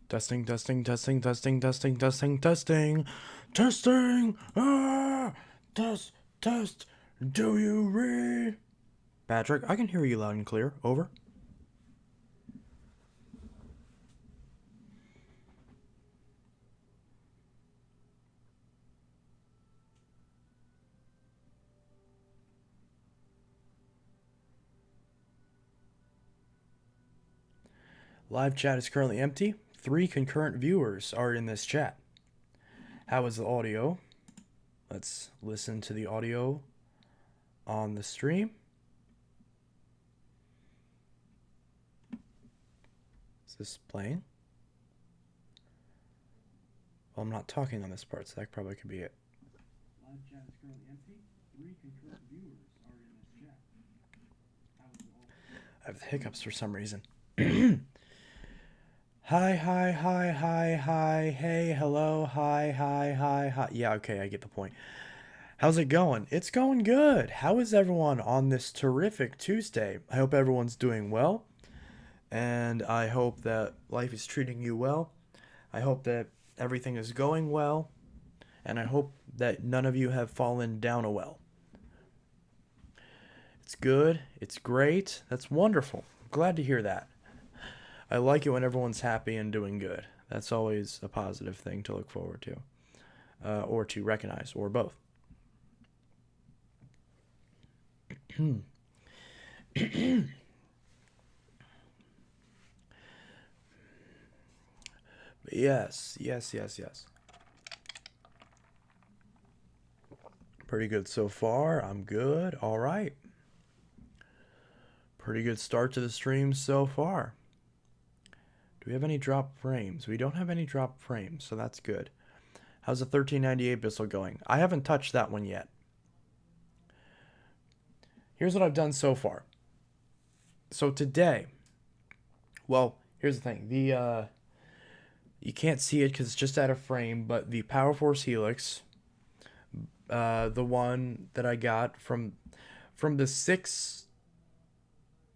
Testing, testing, testing, testing, testing, testing, testing, testing. Test, test. Do you read? Patrick, I can hear you loud and clear. Over. Live chat is currently empty. 3 concurrent viewers are in this chat. How is the audio? Let's listen to the audio on the stream. Is this playing? Well, I'm not talking on this part, so that probably could be it. Live chat is currently empty. 3 concurrent viewers are in this chat. How is the audio? I have the hiccups for some reason. Hi, hi, hi, hi, hi, hey, hello, hi, hi, hi, hi. Yeah, okay, I get the point. How's it going? It's going good. How is everyone on this terrific Tuesday? I hope everyone's doing well, and I hope that life is treating you well. I hope that everything is going well, and I hope that none of you have fallen down a well. It's good. It's great. That's wonderful. Glad to hear that. I like it when everyone's happy and doing good. That's always a positive thing to look forward to, or to recognize, or both. Yes, yes, yes, yes. Pretty good so far. I'm good. All right. Pretty good start to the stream so far. Do we have any drop frames? We don't have any drop frames, so that's good. How's the 1398 Bissell going? I haven't touched that one yet. Here's what I've done so far. So today, well, here's the thing. You can't see it because it's just out of frame, but the Power Force Helix, the one that I got from the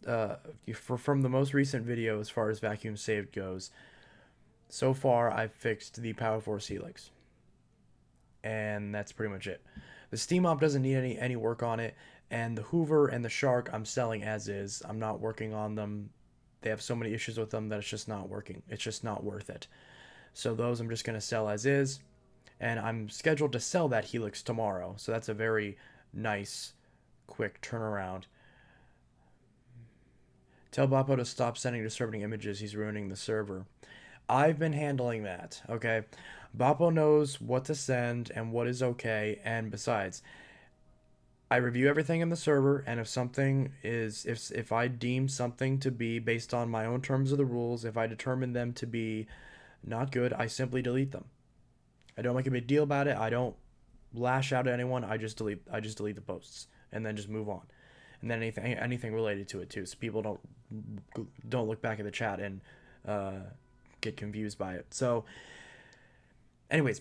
from the most recent video as far as vacuum saved goes. So far, I've fixed the Power Force Helix, and that's pretty much it. The steam mop doesn't need any work on it, and the Hoover and the Shark I'm selling as is. I'm not working on them. They have so many issues with them that it's just not working. It's just not worth it. So those I'm just gonna sell as is, and I'm scheduled to sell that Helix tomorrow. So that's a very nice, quick turnaround. Tell Boppo to stop sending disturbing images. He's ruining the server. I've been handling that, okay? Boppo knows what to send and what is okay, and besides, I review everything in the server, and if I deem something to be based on my own terms of the rules, if I determine them to be not good, I simply delete them. I don't make a big deal about it. I don't lash out at anyone. I just delete the posts and then just move on. And then anything related to it too, so people don't look back at the chat and get confused by it. So, anyways,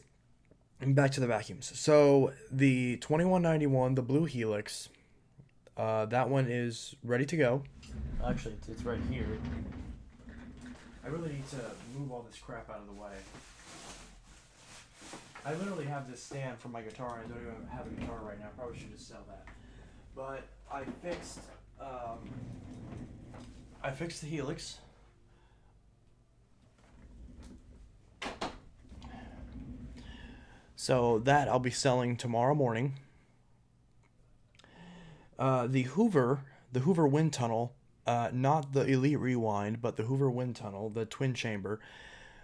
back to the vacuums. So the 2191, the blue Helix, that one is ready to go. Actually, it's right here. I really need to move all this crap out of the way. I literally have this stand for my guitar. I don't even have a guitar right now. Probably should just sell that. But I fixed the Helix. So that I'll be selling tomorrow morning. The Hoover wind tunnel, not the Elite Rewind, but the Hoover wind tunnel, the twin chamber.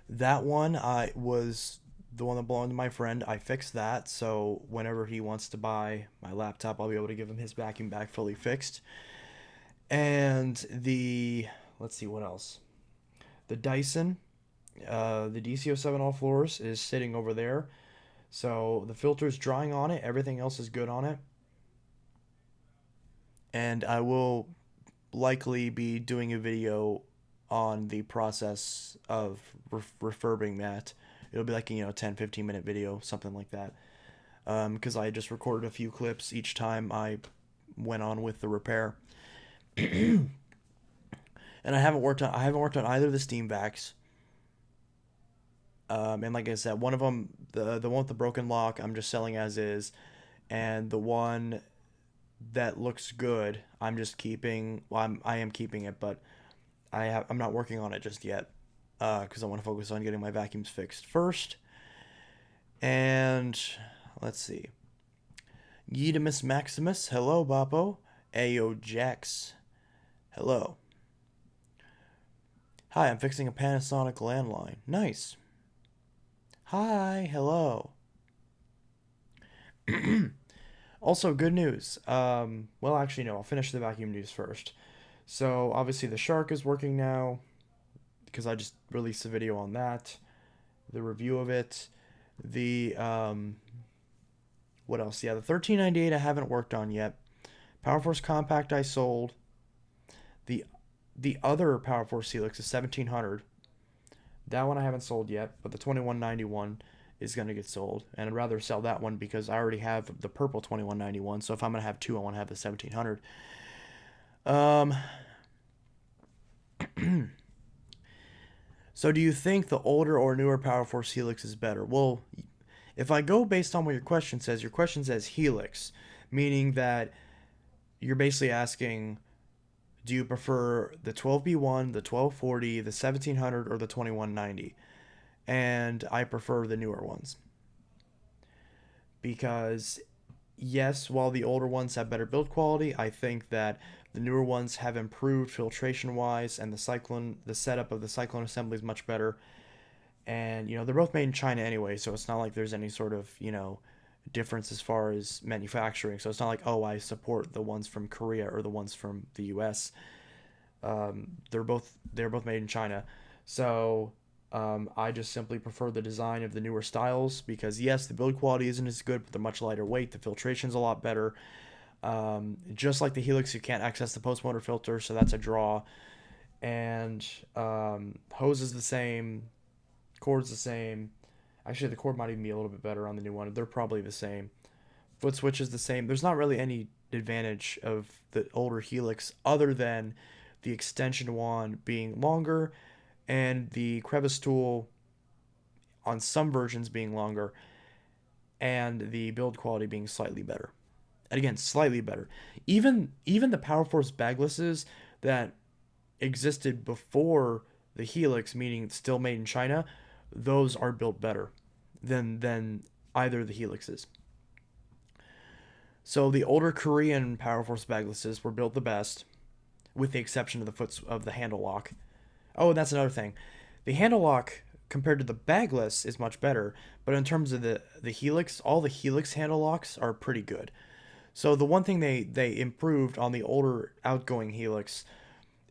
That one was the one that belonged to my friend. I fixed that, so whenever he wants to buy my laptop, I'll be able to give him his vacuum back fully fixed. And let's see what else. The Dyson, the DC07 all floors is sitting over there. So the filter's drying on it. Everything else is good on it. And I will likely be doing a video on the process of refurbing that. It'll be like, 10-15 minute video, something like that. Because I just recorded a few clips each time I went on with the repair. And I haven't worked on either of the steam vacs. And like I said, one of them, the one with the broken lock, I'm just selling as is, and the one that looks good, I'm just keeping. Well, I am keeping it, but I'm not working on it just yet, because I want to focus on getting my vacuums fixed first. And let's see. Yeetimus Maximus, hello, Boppo. Ayo Jax, hello. Hi, I'm fixing a Panasonic landline. Nice. Hi, hello. Also, good news. Well, actually, no, I'll finish the vacuum news first. So, obviously, the Shark is working now because I just released a video on that, the review of it. The, what else? Yeah, the 1398 I haven't worked on yet. Power Force Compact I sold. The the other Power Force Helix is 1700. That one I haven't sold yet, but the 2191 is going to get sold. And I'd rather sell that one because I already have the purple 2191. So if I'm going to have two, I want to have the 1700. Um, so do you think the older or newer Power Force Helix is better? Well, if I go based on what your question says Helix, meaning that you're basically asking, do you prefer the 12B1, the 1240, the 1700, or the 2190? And I prefer the newer ones. Because, yes, while the older ones have better build quality, I think that the newer ones have improved filtration wise, and the setup of the Cyclone assembly is much better. And, they're both made in China anyway, so it's not like there's any sort of, difference as far as manufacturing. So it's not like, oh, I support the ones from Korea or the ones from the US. They're both made in China. So I just simply prefer the design of the newer styles because yes, the build quality isn't as good, but they're much lighter weight. The filtration's a lot better. Just like the Helix, you can't access the post motor filter, so that's a draw. And hose is the same, cord's the same. Actually, the cord might even be a little bit better on the new one. They're probably the same. Foot switch is the same. There's not really any advantage of the older Helix other than the extension wand being longer and the crevice tool on some versions being longer and the build quality being slightly better. And again, slightly better. Even the Power Force baglesses that existed before the Helix, meaning still made in China, those are built better than either of the Helixes. So the older Korean Power Force baglesses were built the best, with the exception of the handle lock. Oh, and that's another thing. The handle lock compared to the bagless is much better, but in terms of the Helix, all the Helix handle locks are pretty good. So the one thing they improved on the older outgoing Helix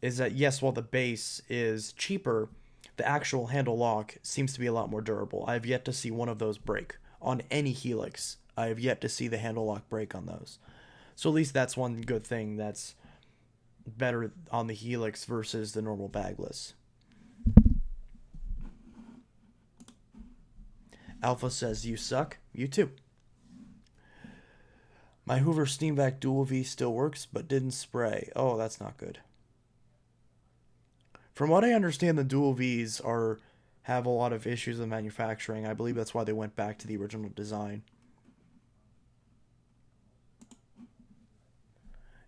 is that yes, while the base is cheaper, the actual handle lock seems to be a lot more durable. I have yet to see one of those break on any Helix. I have yet to see the handle lock break on those. So at least that's one good thing that's better on the Helix versus the normal bagless. Alpha says, you suck. You too. My Hoover Steamvac Dual V still works, but didn't spray. Oh, that's not good. From what I understand, the Dual Vs have a lot of issues with manufacturing. I believe that's why they went back to the original design.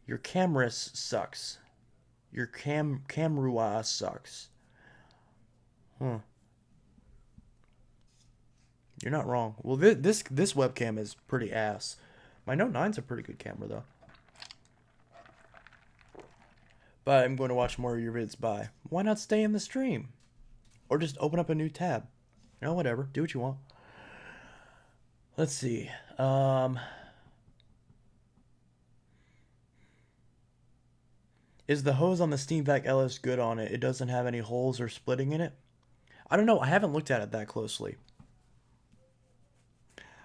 Your Camrus sucks. Your Camrua sucks. Huh. You're not wrong. Well, this webcam is pretty ass. My Note 9's a pretty good camera, though. But I'm going to watch more of your vids. Bye. Why not stay in the stream? Or just open up a new tab. Whatever. Do what you want. Let's see. Is the hose on the Steamvac LS good on it? It doesn't have any holes or splitting in it? I don't know. I haven't looked at it that closely.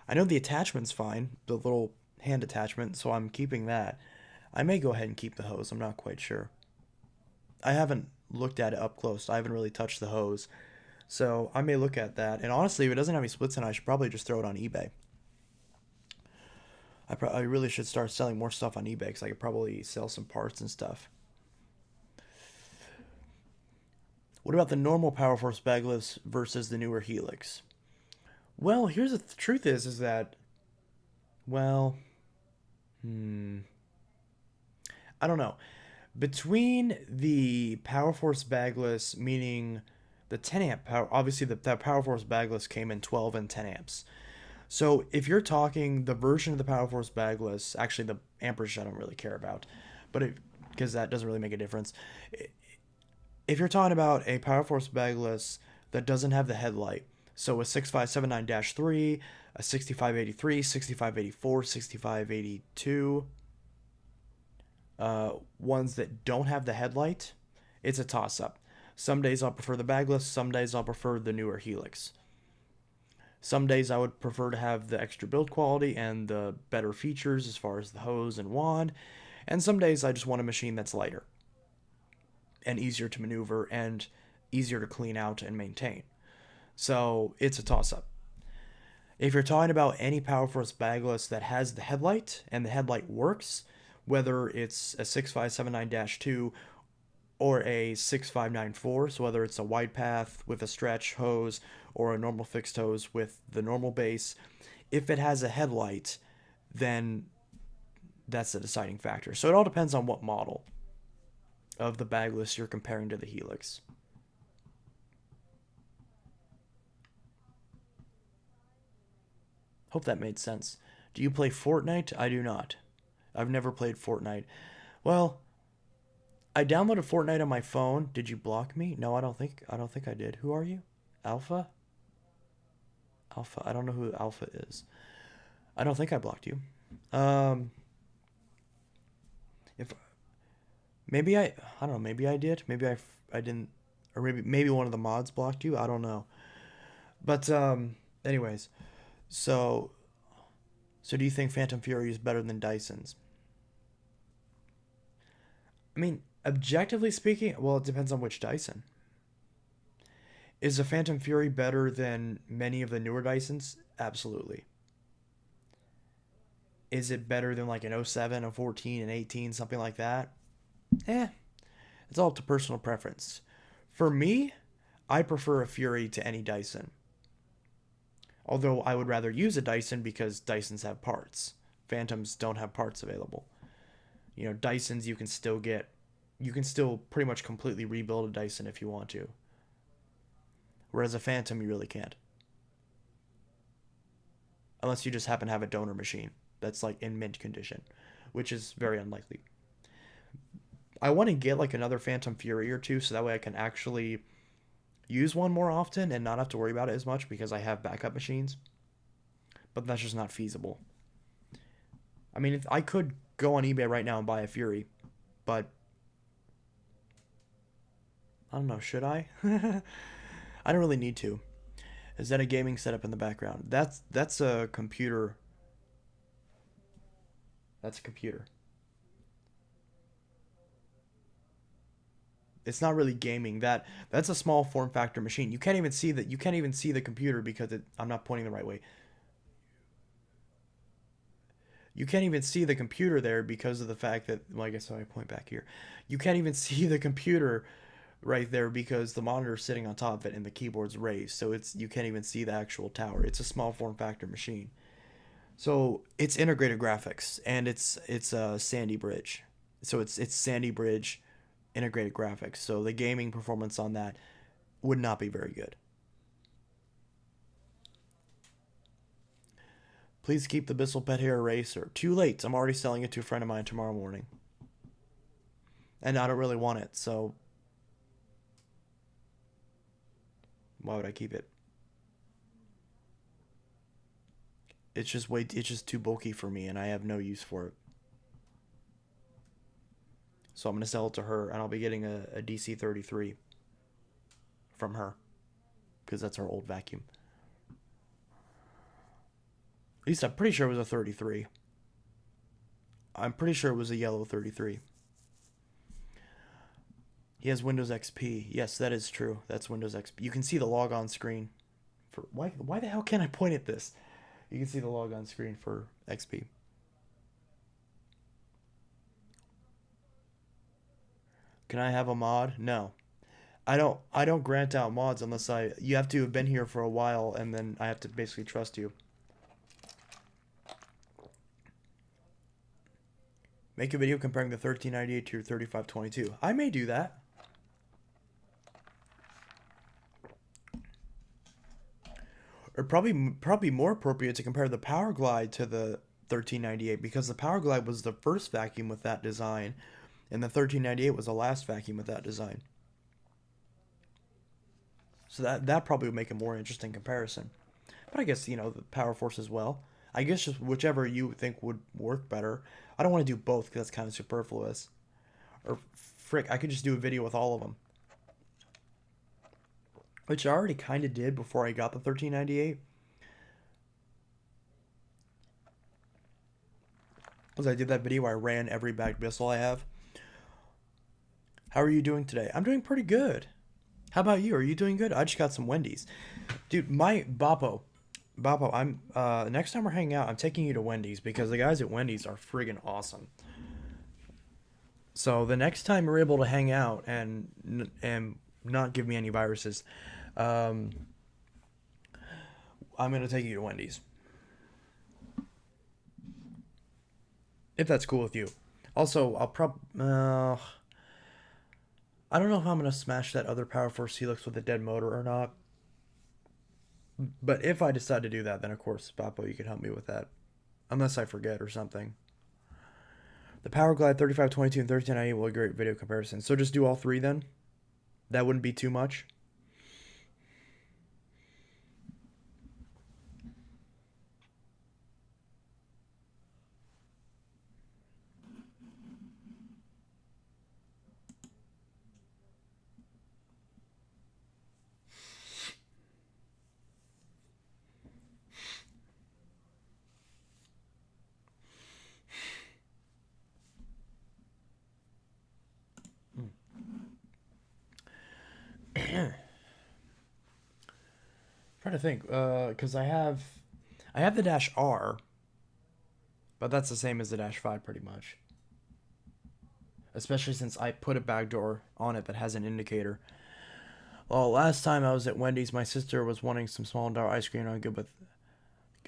I know the attachment's fine. The little hand attachment, so I'm keeping that. I may go ahead and keep the hose. I'm not quite sure. I haven't looked at it up close. I haven't really touched the hose. So I may look at that. And honestly, if it doesn't have any splits in it, I should probably just throw it on eBay. I really should start selling more stuff on eBay because I could probably sell some parts and stuff. What about the normal Power Force bagless versus the newer Helix? Well, here's the truth is that, well, hmm, I don't know. Between the Power Force bagless, meaning the 10 amp power, obviously that Power Force bagless came in 12 and 10 amps. So if you're talking the version of the Power Force bagless, actually the amperage I don't really care about, but because that doesn't really make a difference. If you're talking about a Power Force bagless that doesn't have the headlight, so a 6579-3, a 6583, 6584, 6582, ones that don't have the headlight, it's a toss up. Some days I'll prefer the bagless, some days I'll prefer the newer Helix. Some days I would prefer to have the extra build quality and the better features as far as the hose and wand, and some days I just want a machine that's lighter and easier to maneuver and easier to clean out and maintain. So it's a toss up. If you're talking about any Power Force bagless that has the headlight and the headlight works, whether it's a 6579-2 or a 6594, so whether it's a wide path with a stretch hose or a normal fixed hose with the normal base, if it has a headlight, then that's the deciding factor. So it all depends on what model of the bagless you're comparing to the Helix. Hope that made sense. Do you play Fortnite? I do not. I've never played Fortnite. Well, I downloaded Fortnite on my phone. Did you block me? No, I don't think I did. Who are you? Alpha? Alpha. I don't know who Alpha is. I don't think I blocked you. Um if maybe I don't know, maybe I did. Maybe I didn't, or maybe one of the mods blocked you. I don't know. But anyways, so so do you think Phantom Fury is better than Dyson's? I mean, objectively speaking, well, it depends on which Dyson. Is the Phantom Fury better than many of the newer Dysons? Absolutely. Is it better than like an '07, a 14, an 18, something like that? Eh, it's all up to personal preference. For me, I prefer a Fury to any Dyson. Although I would rather use a Dyson because Dysons have parts. Phantoms don't have parts available. Dysons you can still pretty much completely rebuild a Dyson if you want to. Whereas a Phantom, you really can't. Unless you just happen to have a donor machine that's like in mint condition, which is very unlikely. I want to get like another Phantom Fury or two so that way I can actually use one more often and not have to worry about it as much because I have backup machines. But that's just not feasible. I mean, if I could go on eBay right now and buy a Fury, but I don't know, should I? I don't really need to. Is that a gaming setup in the background? That's a computer. That's a computer. It's not really gaming. That's a small form factor machine. You can't even see that. You can't even see the computer because I'm not pointing the right way. You can't even see the computer there because of the fact that, well, I guess I point back here. You can't even see the computer right there because the monitor's sitting on top of it and the keyboard's raised. So you can't even see the actual tower. It's a small form factor machine. So it's integrated graphics and it's a Sandy Bridge. So it's Sandy Bridge integrated graphics. So the gaming performance on that would not be very good. Please keep the Bissell Pet Hair Eraser. Too late. I'm already selling it to a friend of mine tomorrow morning. And I don't really want it, so why would I keep it? It's just too bulky for me and I have no use for it. So I'm gonna sell it to her and I'll be getting a DC-33 from her. Because that's our old vacuum. At least I'm pretty sure it was a 33. I'm pretty sure it was a yellow 33. He has Windows XP. Yes, that is true. That's Windows XP. You can see the log on screen. For why the hell can't I point at this? You can see the log on screen for XP. Can I have a mod? No. I don't grant out mods unless you have to have been here for a while, and then I have to basically trust you. Make a video comparing the 1398 to your 3522. I may do that. Or probably more appropriate to compare the Power Glide to the 1398, because the Power Glide was the first vacuum with that design, and the 1398 was the last vacuum with that design. So that probably would make a more interesting comparison. But I guess, the Power Force as well. I guess just whichever you think would work better. I don't want to do both because that's kind of superfluous. Or frick, I could just do a video with all of them. Which I already kind of did before I got the 1398. Because I did that video where I ran every bagged missile I have. How are you doing today? I'm doing pretty good. How about you? Are you doing good? I just got some Wendy's. Dude, my Boppo, I'm next time we're hanging out, I'm taking you to Wendy's because the guys at Wendy's are friggin' awesome. So the next time we're able to hang out and not give me any viruses, um, I'm gonna take you to Wendy's if that's cool with you. Also, I don't know if I'm gonna smash that other Power Force Helix with a dead motor or not. But if I decide to do that, then of course, Papo, you can help me with that. Unless I forget or something. The Power Glide 3522 and 1398 will be a great video comparison. So just do all three then? That wouldn't be too much? Trying to think, because I have the Dash R, but that's the same as the Dash 5 pretty much. Especially since I put a backdoor on it that has an indicator. Well, last time I was at Wendy's, my sister was wanting some small and dark ice cream, and I'm good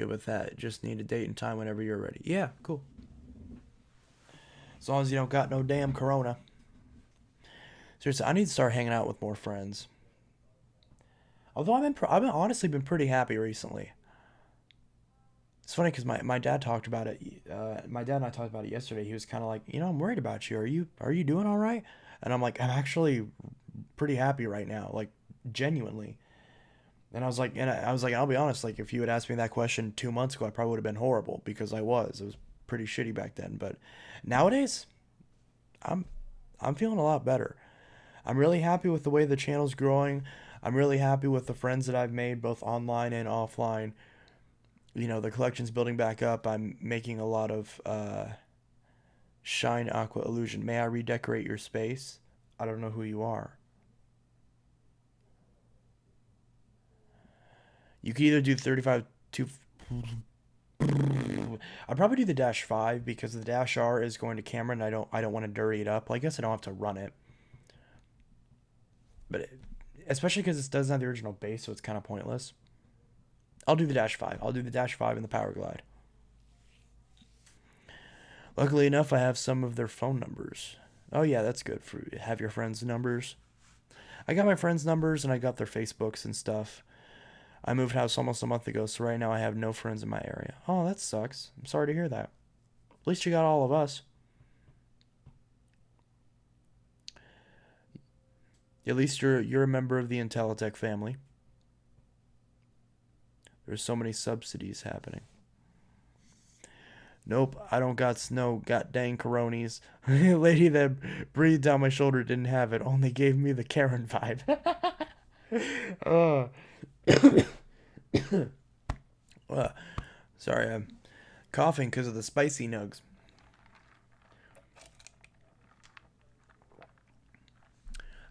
with that. Just need a date and time whenever you're ready. Yeah, cool. As long as you don't got no damn corona. Seriously, I need to start hanging out with more friends. Although I've been honestly been pretty happy recently. It's funny because my dad talked about it. My dad and I talked about it yesterday. He was kind of like, I'm worried about you. Are you doing all right? And I'm like, I'm actually pretty happy right now, like genuinely. And I was like, I'll be honest. Like, if you had asked me that question 2 months ago, I probably would have been horrible because I was. It was pretty shitty back then. But nowadays, I'm I'm feeling a lot better. I'm really happy with the way the channel's growing. I'm really happy with the friends that I've made both online and offline. The collection's building back up. I'm making a lot of Shine Aqua Illusion. May I redecorate your space? I don't know who you are. You could either do 35 to. I'd probably do the Dash 5 because the Dash R is going to camera and I don't want to dirty it up. Well, I guess I don't have to run it. But especially because it doesn't have the original base, so it's kind of pointless. I'll do the Dash 5. I'll do the Dash 5 and the Power Glide. Luckily enough, I have some of their phone numbers. Oh yeah, that's good for have your friends' numbers. I got my friends' numbers and I got their Facebooks and stuff. I moved house almost a month ago, so right now I have no friends in my area. Oh, that sucks. I'm sorry to hear that. At least you got all of us. At least you're a member of the Intelitech family. There's so many subsidies happening. Nope, I don't got snow. Got dang coronies. Lady that breathed down my shoulder didn't have it. Only gave me the Karen vibe. uh, uh, sorry, I'm coughing because of the spicy nugs.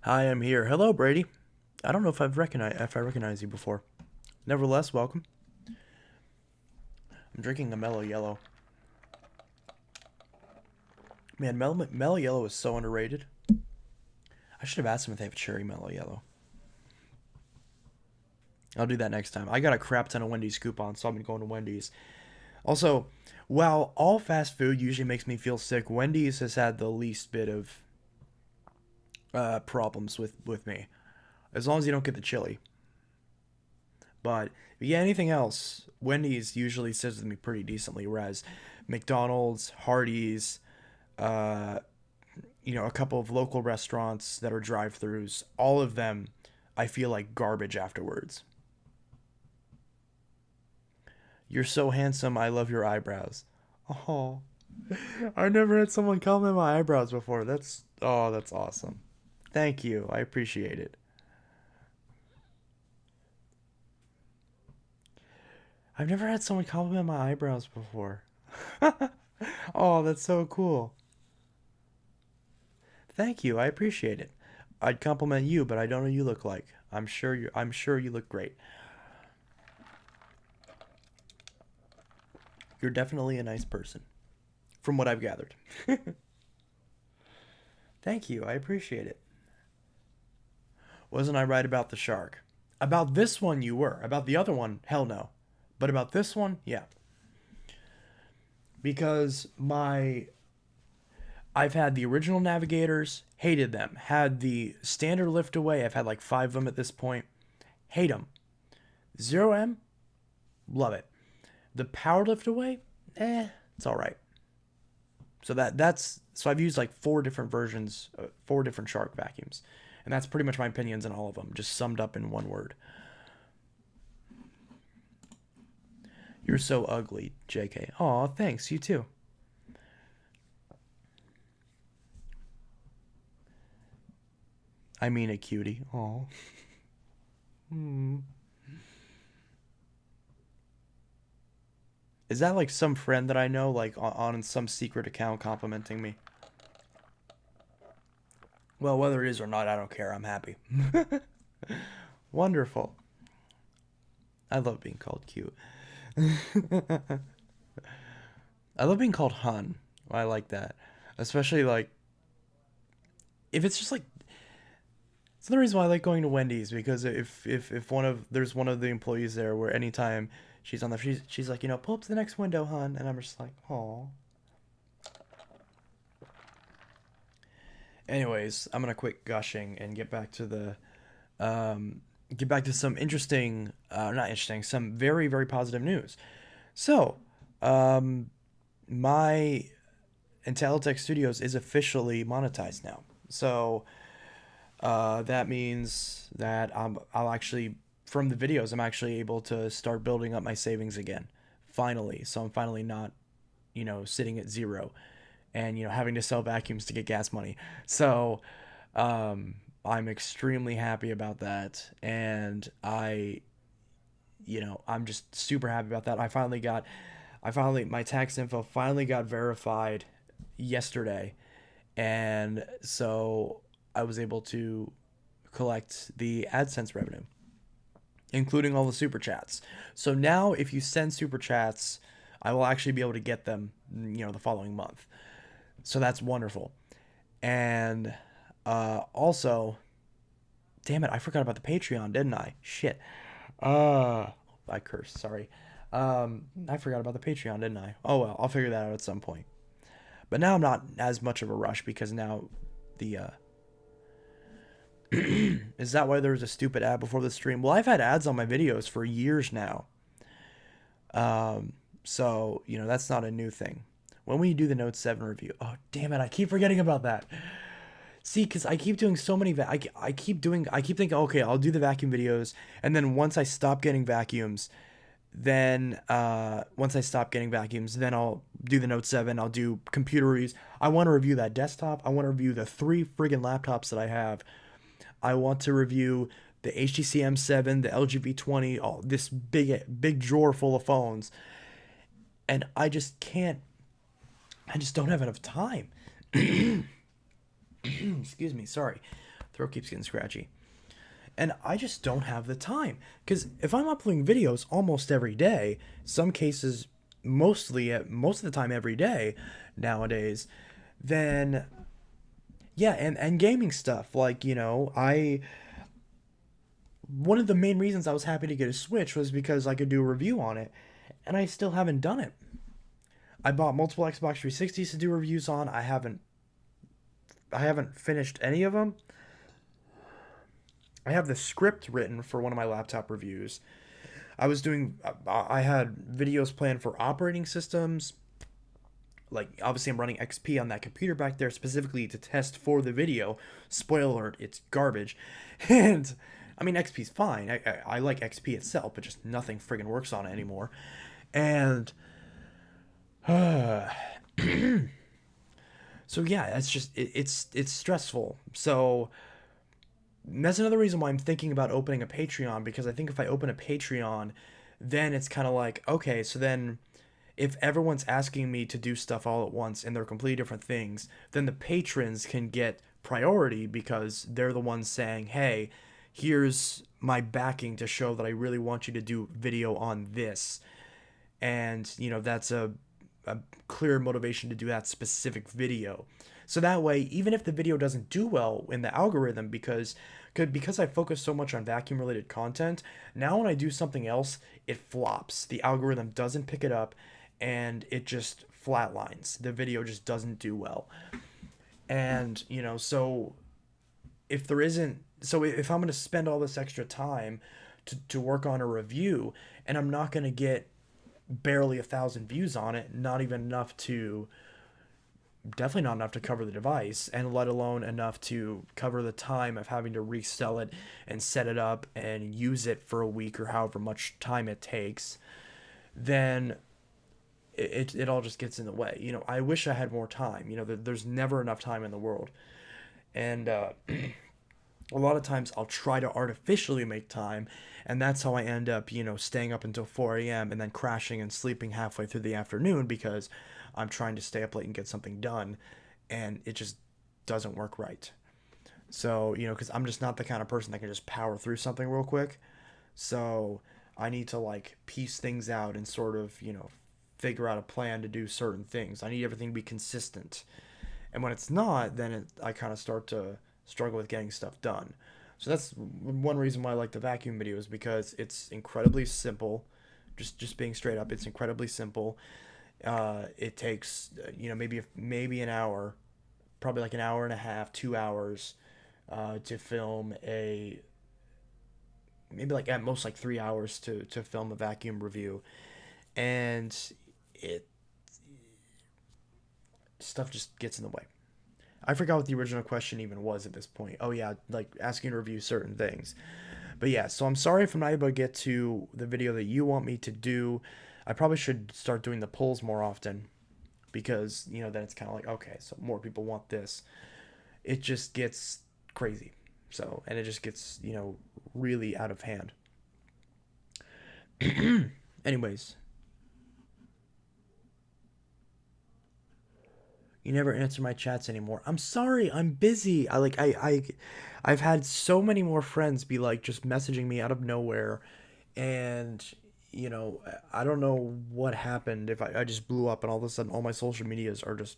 Hi, I'm here. Hello, Brady. I don't know if I recognize you before. Nevertheless, welcome. I'm drinking a mellow yellow. Man, mellow yellow is so underrated. I should have asked them if they have cherry mellow yellow. I'll do that next time. I got a crap ton of Wendy's coupons, so I've been going to Wendy's. Also, while all fast food usually makes me feel sick, Wendy's has had the least bit of problems with me. As long as you don't get the chili. But if you get anything else, Wendy's usually sits with me pretty decently. Whereas McDonald's, Hardee's, uh, a couple of local restaurants that are drive-throughs, all of them, I feel like garbage afterwards. You're so handsome. I love your eyebrows. Oh, I never had someone compliment my eyebrows before. That's awesome. Thank you. I appreciate it. I've never had someone compliment my eyebrows before. Oh, that's so cool. Thank you. I appreciate it. I'd compliment you, but I don't know what you look like. I'm sure you look great. You're definitely a nice person, from what I've gathered. Thank you. I appreciate it. Wasn't I right about the shark? About this one, you were. About the other one, hell no. But about this one, yeah. Because I've had the original navigators, hated them. Had the standard lift away, I've had like five of them at this point. Hate them. Zero M, love it. The power lift away, it's all right. So I've used like four different versions, four different shark vacuums, and that's pretty much my opinions on all of them, just summed up in one word. You're so ugly, JK. Aw, thanks. You too. I mean a cutie. Aw. Hmm. Is that like some friend that I know, like on some secret account complimenting me? Well, whether it is or not, I don't care. I'm happy. Wonderful. I love being called cute. I love being called hun. I like that. Especially like if it's just like it's the reason why I like going to Wendy's because if there's one of the employees there where anytime she's like, pull up to the next window, hun, and I'm just like, "Oh." Anyways, I'm gonna quit gushing and um get back to some interesting not interesting, some very very positive news. So, um my IntelliTech Studios is officially monetized now. So, that means that I'll actually, from the videos, I'm actually able to start building up my savings again. Finally. So I'm finally not, sitting at zero and, having to sell vacuums to get gas money. So, I'm extremely happy about that. And I'm just super happy about that. My tax info finally got verified yesterday. And so I was able to collect the AdSense revenue, including all the super chats. So now, if you send super chats, I will actually be able to get them, the following month. So that's wonderful. And also, damn it, I forgot about the Patreon, didn't I? Shit. Uh, I cursed. Sorry. I forgot about the Patreon, didn't I? Oh well, I'll figure that out at some point. But now I'm not as much of a rush because now the is that why there was a stupid ad before the stream? Well, I've had ads on my videos for years now. So, that's not a new thing. When will you do the Note 7 review? Oh, damn it, I keep forgetting about that. See, because I keep doing so many, I keep thinking, okay, I'll do the vacuum videos, and then once I stop getting vacuums, then I'll do the Note 7, I'll do computer reviews. I want to review that desktop, I want to review the three friggin' laptops that I have. I want to review the HTC M7, the LG V20, all this big drawer full of phones, and I just can't. I just don't have enough time. Excuse me, sorry, throat keeps getting scratchy, and I just don't have the time. Because if I'm uploading videos almost every day, some cases most of the time every day nowadays, then Yeah, and gaming stuff. Like, one of the main reasons I was happy to get a Switch was because I could do a review on it, and I still haven't done it. I bought multiple Xbox 360s to do reviews on. I haven't finished any of them. I have the script written for one of my laptop reviews. I had videos planned for operating systems. Like, obviously, I'm running XP on that computer back there specifically to test for the video. Spoiler alert, it's garbage. And, I mean, XP's fine. I like XP itself, but just nothing friggin' works on it anymore. And, uh, so yeah, it's stressful. So, that's another reason why I'm thinking about opening a Patreon, because I think if I open a Patreon, then it's kind of like, okay, so then if everyone's asking me to do stuff all at once and they're completely different things, then the patrons can get priority because they're the ones saying, hey, here's my backing to show that I really want you to do video on this. And, that's a clear motivation to do that specific video. So that way, even if the video doesn't do well in the algorithm, because I focus so much on vacuum related content, now when I do something else, it flops. The algorithm doesn't pick it up, and it just flatlines. The video just doesn't do well. And, so if there isn't, so if I'm going to spend all this extra time to work on a review, and I'm not going to get barely 1,000 views on it, not even enough to, definitely not enough to cover the device, and let alone enough to cover the time of having to resell it and set it up and use it for a week or however much time it takes, then it all just gets in the way. I wish I had more time. There's never enough time in the world. And a lot of times I'll try to artificially make time, and that's how I end up, staying up until 4 a.m. and then crashing and sleeping halfway through the afternoon because I'm trying to stay up late and get something done, and it just doesn't work right. So, because I'm just not the kind of person that can just power through something real quick. So, I need to like piece things out and sort of, figure out a plan to do certain things. I need everything to be consistent. And when it's not, then I kind of start to struggle with getting stuff done. So that's one reason why I like the vacuum videos, because it's incredibly simple. Just being straight up, it's incredibly simple. It takes maybe an hour, probably like an hour and a half, 2 hours, to film a maybe like at most like 3 hours to film a vacuum review, and it stuff just gets in the way. I forgot what the original question even was at this point. Oh yeah, like asking to review certain things. But yeah, so I'm sorry if I'm not able to get to the video that you want me to do. I probably should start doing the polls more often, because, then it's kind of like, okay, so more people want this. It just gets crazy. So, and it just gets, really out of hand. Anyways, you never answer my chats anymore. I'm sorry, I'm busy. I've had so many more friends be like just messaging me out of nowhere, and I don't know what happened. If I just blew up and all of a sudden all my social medias are just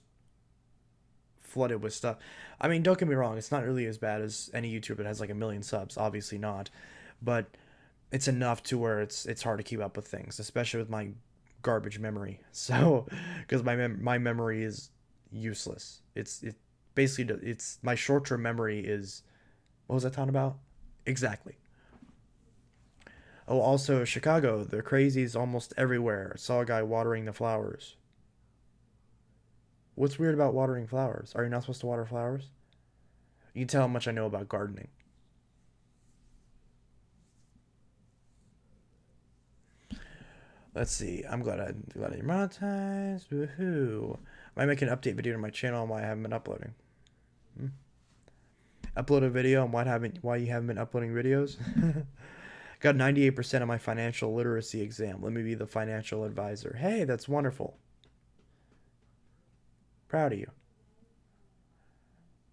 flooded with stuff. I mean, don't get me wrong, it's not really as bad as any YouTuber that has like a million subs. Obviously not, but it's enough to where it's hard to keep up with things, especially with my garbage memory. So, because my memory is useless. It basically it's my short term memory is, what was I talking about? Exactly. Oh, also Chicago, the crazies almost everywhere. I saw a guy watering the flowers. What's weird about watering flowers? Are you not supposed to water flowers? You can tell how much I know about gardening. Let's see. I'm glad I monetized. Woohoo! I might make an update video to my channel on why I haven't been uploading. Hmm? Upload a video on why you haven't been uploading videos. Got 98% of my financial literacy exam. Let me be the financial advisor. Hey, that's wonderful. Proud of you.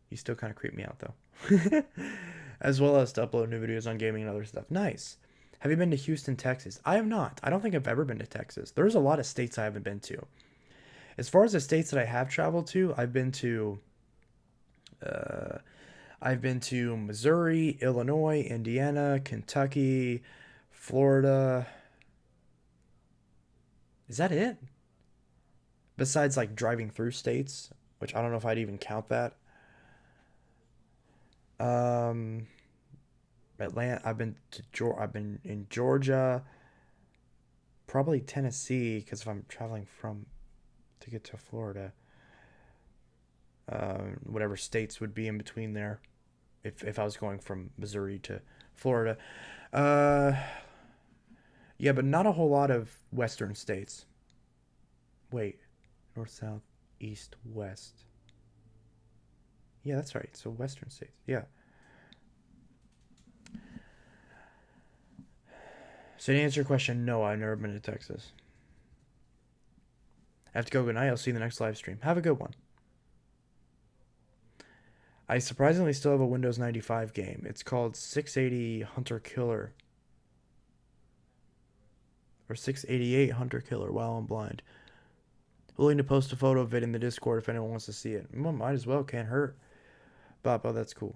You still kind of creep me out though. As well as to upload new videos on gaming and other stuff. Nice. Have you been to Houston, Texas? I have not. I don't think I've ever been to Texas. There's a lot of states I haven't been to. As far as the states that I have traveled to, I've been to Uh, I've been to Missouri, Illinois, Indiana, Kentucky, Florida. Is that it? Besides like driving through states, which I don't know if I'd even count that. Um, Atlanta. I've been in Georgia, probably Tennessee, because if I'm traveling from to get to Florida, whatever states would be in between there. If I was going from Missouri to Florida, uh, yeah, but not a whole lot of Western states. Wait, north, south, east, west. Yeah, that's right. So Western states. Yeah. So to answer your question, no, I've never been to Texas. I have to go. Good night. I'll see you in the next live stream. Have a good one. I surprisingly still have a Windows 95 game. It's called 680 Hunter Killer or 688 Hunter Killer while I'm blind. Willing to post a photo of it in the Discord if anyone wants to see it. Well, might as well. Can't hurt. Papa, that's cool.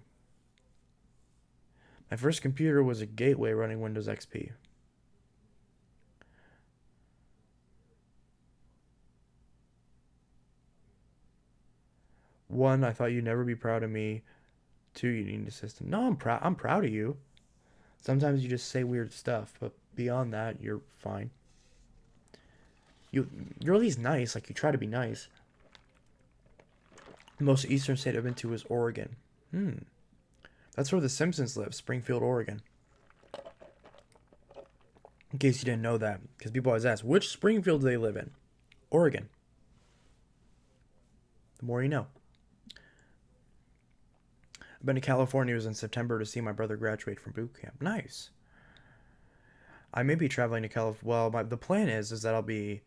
My first computer was a Gateway running Windows XP. One, I thought you'd never be proud of me. Two, you need an assistant. No, I'm proud. I'm proud of you. Sometimes you just say weird stuff, but beyond that, you're fine. You, you're at least nice. Like you try to be nice. The most eastern state I've been to is Oregon. Hmm. That's where the Simpsons live, Springfield, Oregon. In case you didn't know that, because people always ask, which Springfield do they live in? Oregon. The more you know. I've been to California. It was in September to see my brother graduate from boot camp. Nice. I may be traveling to California. Well, the plan is that I'll be,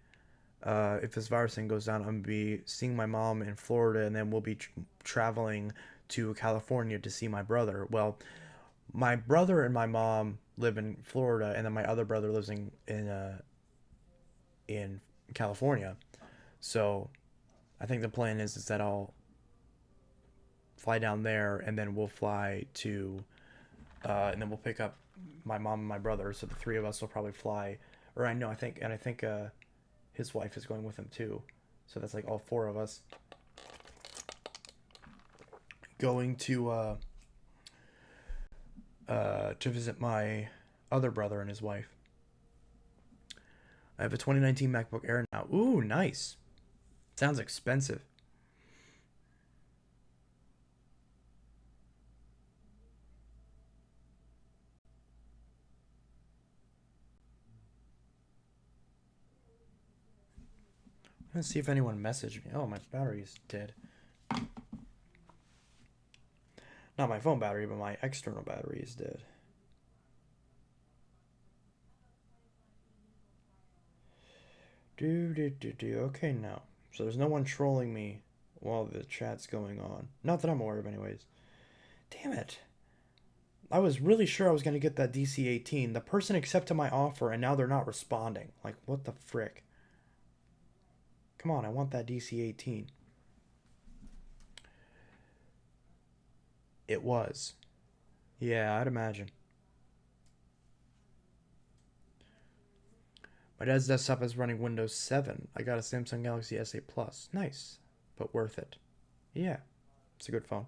if this virus thing goes down, I'm gonna be seeing my mom in Florida, and then we'll be traveling to California to see my brother. Well, my brother and my mom live in Florida, and then my other brother lives in California. So I think the plan is that I'll fly down there, and then we'll fly to, and then we'll pick up my mom and my brother. So the three of us will probably fly, or I know I think his wife is going with him too. So that's like all four of us going to visit my other brother and his wife. I have a 2019 MacBook Air now. Ooh, nice. Sounds expensive. Let's see if anyone messaged me. Oh, my battery's dead. Not my phone battery, but my external battery is dead. Do. Okay, now. So there's no one trolling me while the chat's going on. Not that I'm aware of, anyways. Damn it. I was really sure I was going to get that DC-18. The person accepted my offer, and now they're not responding. Like, what the frick? Come on, I want that DC-18. It was. Yeah, I'd imagine. My dad's desktop is running Windows 7. I got a Samsung Galaxy S8 Plus. Nice, but worth it. Yeah, it's a good phone.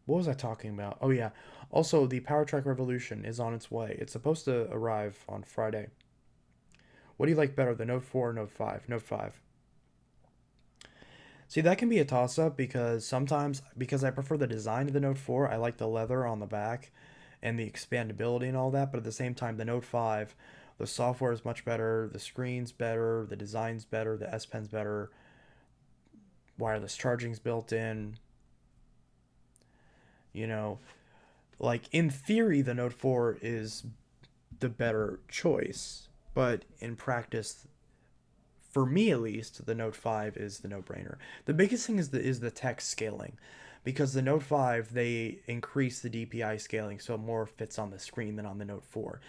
What was I talking about? Oh yeah. Also, the PowerTrack Revolution is on its way. It's supposed to arrive on Friday. What do you like better, the Note 4 or Note 5? Note 5. See, that can be a toss up because sometimes, because I prefer the design of the Note 4, I like the leather on the back and the expandability and all that, but at the same time, the Note 5, the software is much better, the screen's better, the design's better, the S Pen's better, wireless charging's built in. You know, like in theory, the Note 4 is the better choice, but in practice, for me at least, the Note 5 is the no-brainer. The biggest thing is the text scaling, because the Note 5 they increase the DPI scaling so more fits on the screen than on the Note 4.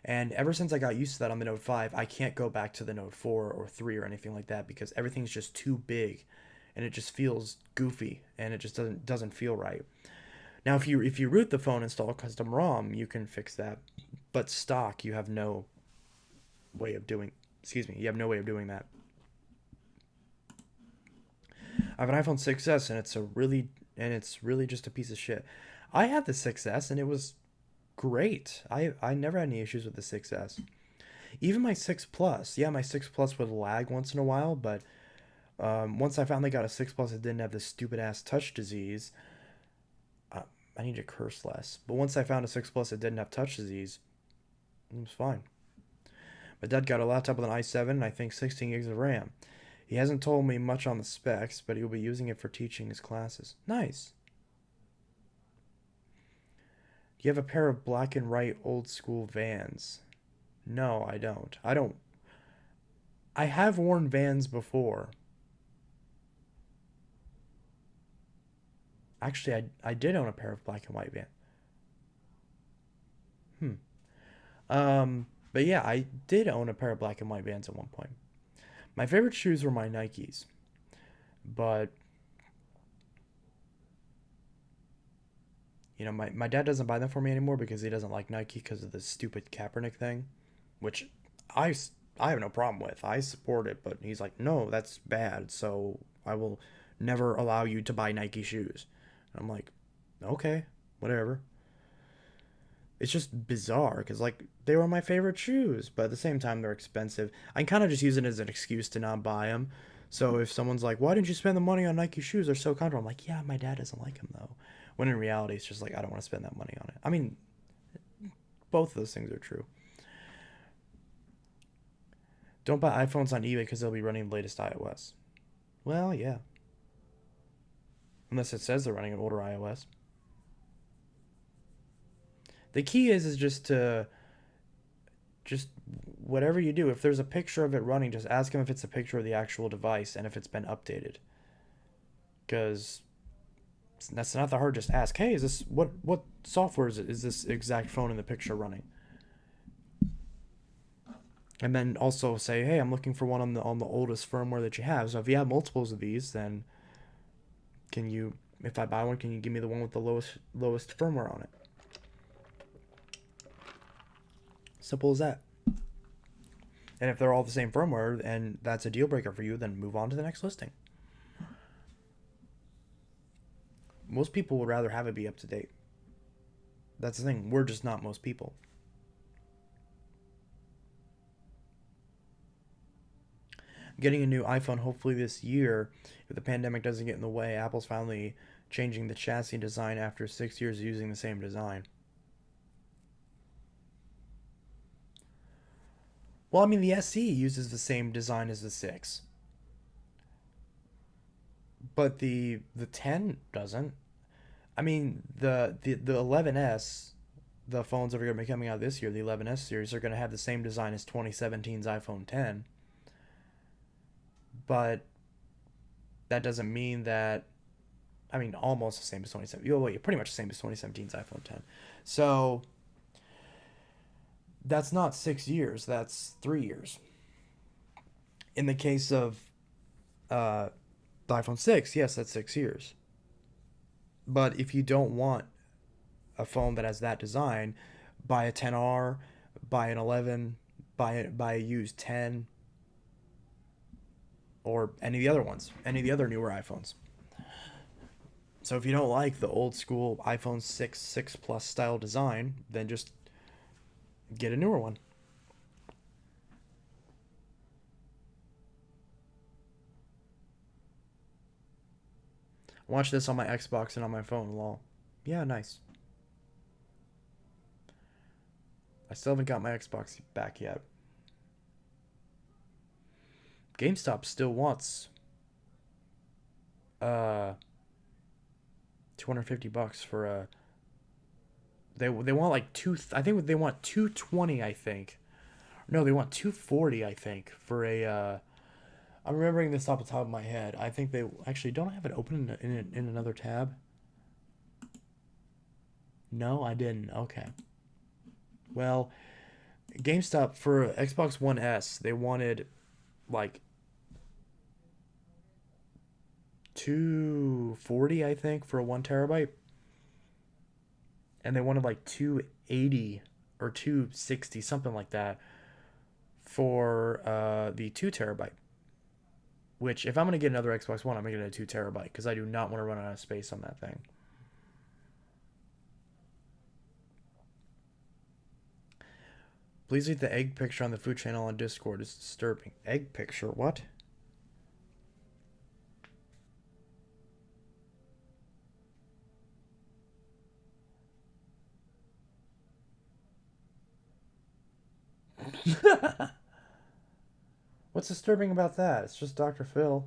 And ever since I got used to that on the Note 5, I can't go back to the Note 4 or 3 or anything like that because everything's just too big and it just feels goofy and it just doesn't feel right. Now if you root the phone, install a custom ROM, you can fix that. But stock, you have no way of doing you have no way of doing that. I have an iPhone 6s and it's really just a piece of shit. I had the 6s and it was great. I never had any issues with the 6s. Even my 6 Plus, yeah, my 6 Plus would lag once in a while, but once I finally got a 6 Plus, it didn't have this stupid ass touch disease. I need to curse less. But once I found a 6 Plus that didn't have touch disease, it was fine. My dad got a laptop with an i7 and I think 16 gigs of RAM. He hasn't told me much on the specs, but he'll be using it for teaching his classes. Nice. Do you have a pair of black and white old school Vans? No, I don't. I have worn Vans before. Actually, I did own a pair of black and white Vans. But yeah, I did own a pair of black and white Vans at one point. My favorite shoes were my Nikes, but my dad doesn't buy them for me anymore because he doesn't like Nike because of the stupid Kaepernick thing, which I, I have no problem with. I support it, but he's like, no, that's bad, so I will never allow you to buy Nike shoes. I'm like, okay, whatever. It's just bizarre because like they were my favorite shoes, but at the same time they're expensive. I kind of just use it as an excuse to not buy them. So if someone's like, "Why didn't you spend the money on Nike shoes? They're so comfortable." I'm like, "Yeah, my dad doesn't like them though." When in reality, it's just like I don't want to spend that money on it. I mean, both of those things are true. Don't buy iPhones on eBay because they'll be running the latest iOS. Well, yeah, unless it says they're running an older iOS. The key is just whatever you do. If there's a picture of it running, just ask him if it's a picture of the actual device and if it's been updated. Because that's not that hard. Just ask, hey, is this what software is it? Is this exact phone in the picture running? And then also say, hey, I'm looking for one on the oldest firmware that you have. So if you have multiples of these, then can you, if I buy one, can you give me the one with the lowest firmware on it? Simple as that. And if they're all the same firmware and that's a deal breaker for you, then move on to the next listing. Most people would rather have it be up to date. That's the thing. We're just not most people. Getting a new iPhone hopefully this year. If the pandemic doesn't get in the way, Apple's finally changing the chassis design after 6 years of using the same design. Well, I mean, the SE uses the same design as the 6, but the 10 doesn't. I mean, the 11s, the phones that are going to be coming out this year, the 11s series, are going to have the same design as 2017's iPhone 10, but that doesn't mean that. I mean, almost the same as 2017. Oh, wait, pretty much the same as 2017's iPhone 10. So that's not 6 years. That's 3 years. In the case of uh, the iPhone 6, yes, that's 6 years. But if you don't want a phone that has that design, buy a 10R, buy an 11, buy a used 10, or any of the other ones, any of the other newer iPhones. So if you don't like the old school iPhone 6, 6 Plus style design, then just get a newer one. Watch this on my Xbox and on my phone, lol. Yeah, nice. I still haven't got my Xbox back yet. GameStop still wants uh $250 for a they want like I think they want 220, I think. No, they want 240, I think, for a I'm remembering this off the top of my head. I think they actually don't I have it open in another tab. No, I didn't. Okay. Well, GameStop for Xbox One S, they wanted like 240, I think, for a 1 terabyte, and they wanted like 280 or 260, something like that, for the 2 terabyte. Which, if I'm gonna get another Xbox One, I'm gonna get a 2 terabyte because I do not want to run out of space on that thing. Please leave the egg picture on the food channel on Discord. It's disturbing. Egg picture? What? What's disturbing about that? It's just Dr. Phil.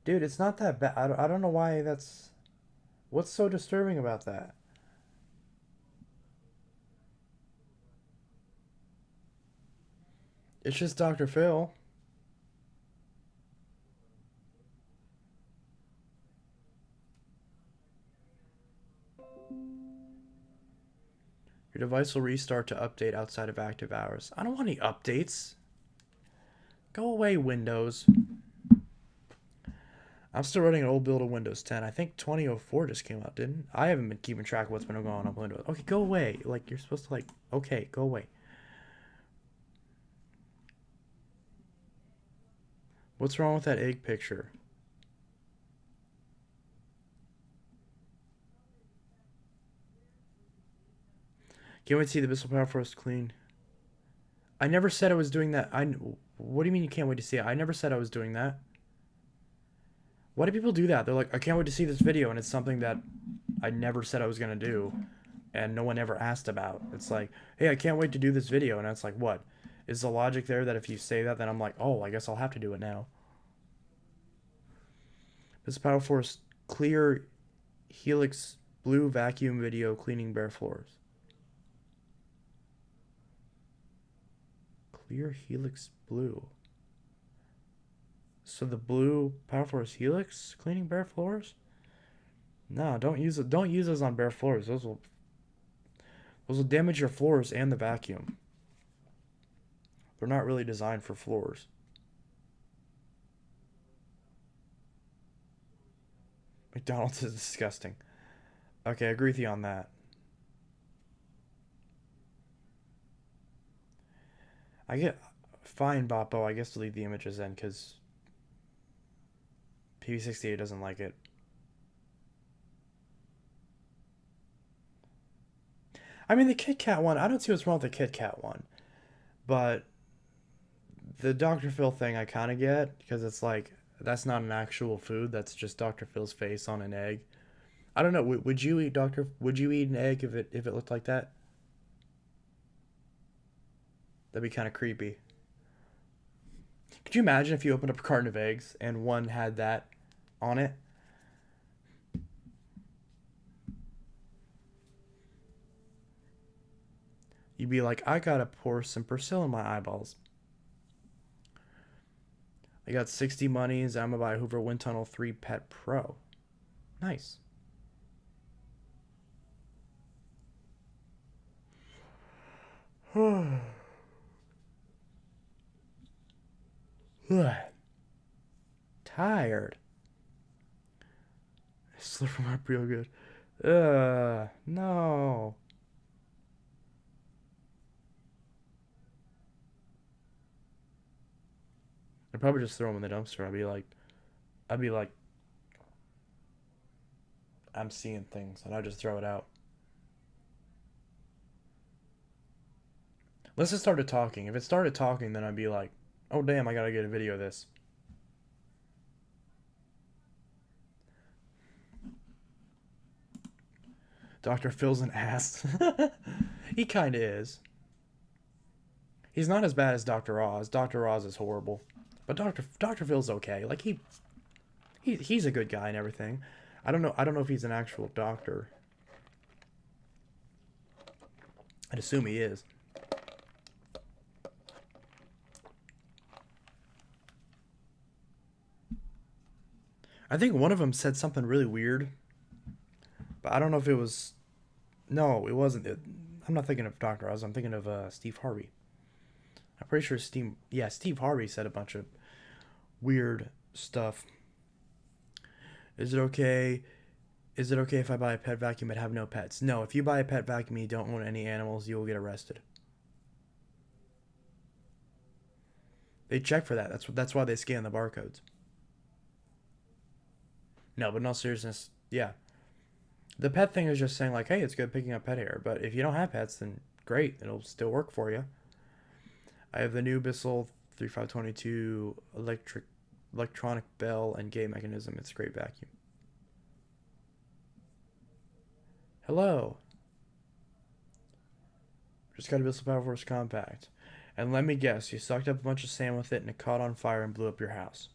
Dude, it's not that bad. I don't know why that's... What's so disturbing about that? It's just Dr. Phil. Your device will restart to update outside of active hours. I don't want any updates. Go away, Windows. I'm still running an old build of Windows 10. I think 2004 just came out, didn't? I haven't been keeping track of what's been going on with Windows. Okay, go away. Like, you're supposed to, like... Okay, go away. What's wrong with that egg picture? Can't wait to see the Abyssal Power Force clean. I never said I was doing that. What do you mean you can't wait to see it? I never said I was doing that. Why do people do that? They're like, I can't wait to see this video, and it's something that I never said I was going to do, and no one ever asked about. It's like, hey, I can't wait to do this video, and it's like, what? Is the logic there that if you say that, then I'm like, oh, I guess I'll have to do it now. This Power Force clear Helix blue vacuum video cleaning bare floors. Clear Helix blue. So the blue Power Force Helix cleaning bare floors? No, don't use it. Don't use those on bare floors. Those will damage your floors and the vacuum. They're not really designed for floors. McDonald's is disgusting. Okay, I agree with you on that. I get fine, Boppo. I guess delete the images then, because PV68 doesn't like it. I mean, the Kit Kat one, I don't see what's wrong with the Kit Kat one. But the Dr. Phil thing I kind of get, because it's like, that's not an actual food. That's just Dr. Phil's face on an egg. I don't know. Would you eat Would you eat an egg if it looked like that? That'd be kind of creepy. Could you imagine if you opened up a carton of eggs and one had that on it? You'd be like, I gotta pour some Persil in my eyeballs. I got 60 monies. I'm gonna buy a Hoover Wind Tunnel 3 Pet Pro. Nice. Tired. I slept from up real good. No. I'd probably just throw them in the dumpster. I'd be like, I'm seeing things, and I'd just throw it out. Unless it started talking. If it started talking, then I'd be like, oh damn, I gotta get a video of this. Dr. Phil's an ass. He kinda is. He's not as bad as Dr. Oz. Dr. Oz is horrible. But Dr. Phil's okay. Like he's a good guy and everything. I don't know if he's an actual doctor. I'd assume he is. I think one of them said something really weird, but I don't know if it was. No, it wasn't. I'm not thinking of Dr. Oz. I'm thinking of Steve Harvey. I'm pretty sure Steve Harvey said a bunch of weird stuff. Is it okay? Is it okay if I buy a pet vacuum but have no pets? No, if you buy a pet vacuum and you don't own any animals, you will get arrested. They check for that. That's why they scan the barcodes. No, but in all seriousness, yeah. The pet thing is just saying like, hey, it's good picking up pet hair, but if you don't have pets, then great, it'll still work for you. I have the new Bissell 3522 electronic bell and gate mechanism. It's a great vacuum. Hello. Just got a Bissell Power Force Compact. And let me guess, you sucked up a bunch of sand with it and it caught on fire and blew up your house.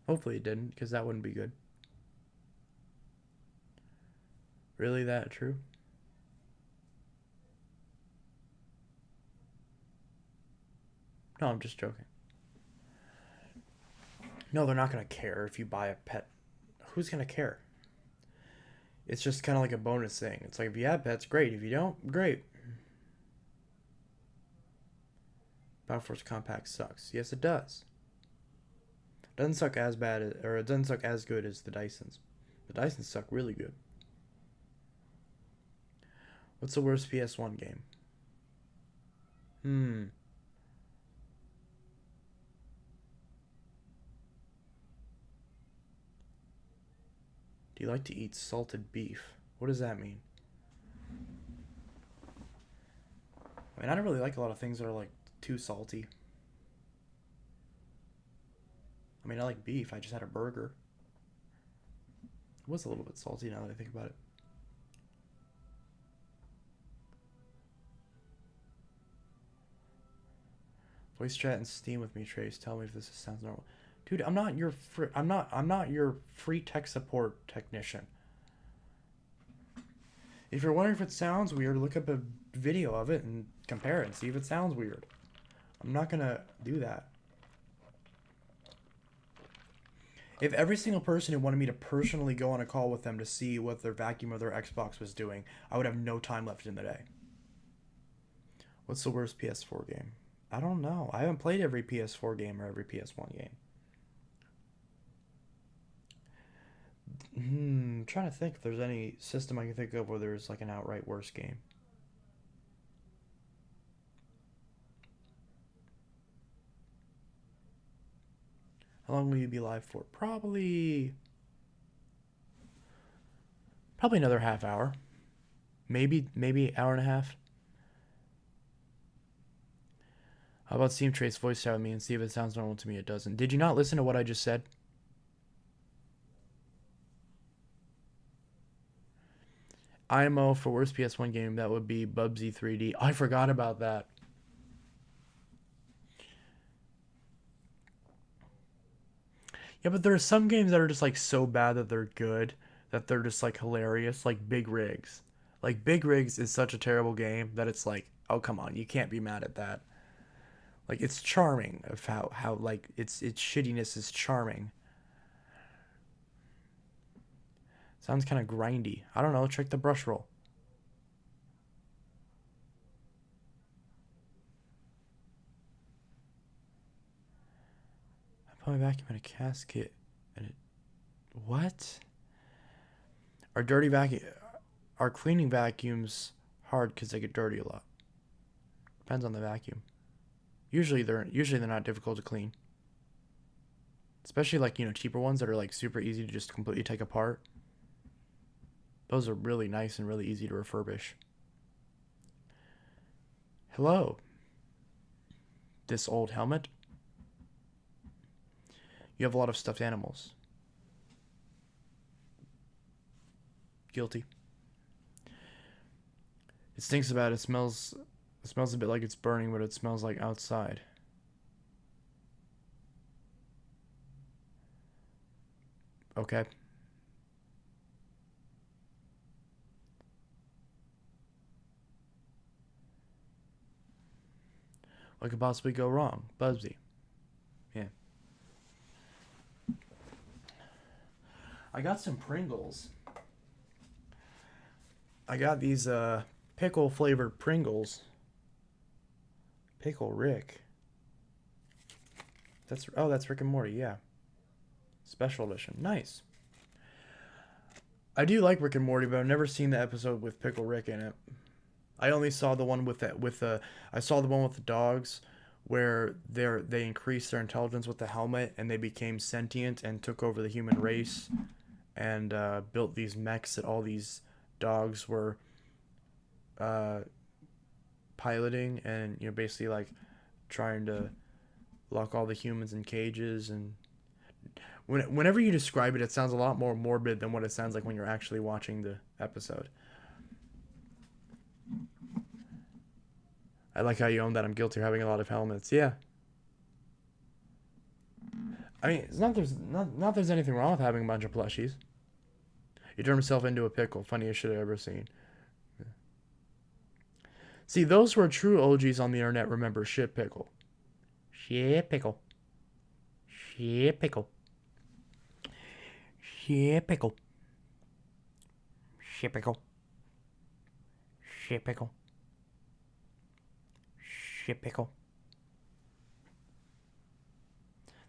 Hopefully it didn't, because that wouldn't be good. Really that true? No, I'm just joking. No, they're not going to care if you buy a pet. Who's going to care? It's just kind of like a bonus thing. It's like if you have pets, great. If you don't, great. Power Force Compact sucks. Yes, it does. It doesn't suck as bad, or it doesn't suck as good as the Dysons. The Dysons suck really good. What's the worst PS1 game? Hmm. Do you like to eat salted beef? What does that mean? I mean, I don't really like a lot of things that are like too salty. I mean, I like beef. I just had a burger. It was a little bit salty now that I think about it. Voice chat and Steam with me, Trace. Tell me if this sounds normal. Dude, I'm not your free tech support technician. If you're wondering if it sounds weird, look up a video of it and compare it and see if it sounds weird. I'm not gonna do that. If every single person who wanted me to personally go on a call with them to see what their vacuum or their Xbox was doing, I would have no time left in the day. What's the worst PS4 game? I don't know. I haven't played every PS4 game or every PS1 game. I'm trying to think if there's any system I can think of where there's like an outright worst game. How long will you be live for? Probably another half hour. Maybe hour and a half. How about Steam Trace voice chat with me and see if it sounds normal to me? It doesn't. Did you not listen to what I just said? IMO for worst PS1 game, that would be Bubsy 3D. I forgot about that. Yeah, but there are some games that are just like so bad that they're good, that they're just like hilarious, like Big Rigs. Like Big Rigs is such a terrible game that it's like, oh come on, you can't be mad at that. Like it's charming of how like its shittiness is charming. Sounds kind of grindy. I don't know. Check the brush roll. I put my vacuum in a casket, and it. What? Are dirty vacuum? Are cleaning vacuums hard because they get dirty a lot? Depends on the vacuum. Usually they're not difficult to clean. Especially like cheaper ones that are like super easy to just completely take apart. Those are really nice and really easy to refurbish. Hello. This old helmet. You have a lot of stuffed animals. Guilty. It stinks about it. It smells a bit like it's burning, but it smells like outside. Okay. What could possibly go wrong? Bubsy. Yeah. I got some Pringles. I got these pickle flavored Pringles. Pickle Rick. That's Rick and Morty, yeah. Special edition. Nice. I do like Rick and Morty, but I've never seen the episode with Pickle Rick in it. I only saw the one with I saw the one with the dogs where they increased their intelligence with the helmet and they became sentient and took over the human race and built these mechs that all these dogs were piloting, and basically like trying to lock all the humans in cages. And whenever you describe it, it sounds a lot more morbid than what it sounds like when you're actually watching the episode. I like how you own that I'm guilty of having a lot of helmets. Yeah. I mean, it's not there's anything wrong with having a bunch of plushies. You turn yourself into a pickle. Funniest shit I've ever seen. Yeah. See, those who are true OGs on the internet remember shit pickle. Shit pickle. Shit pickle. Shit pickle. Shit pickle. Shit pickle. Shit pickle.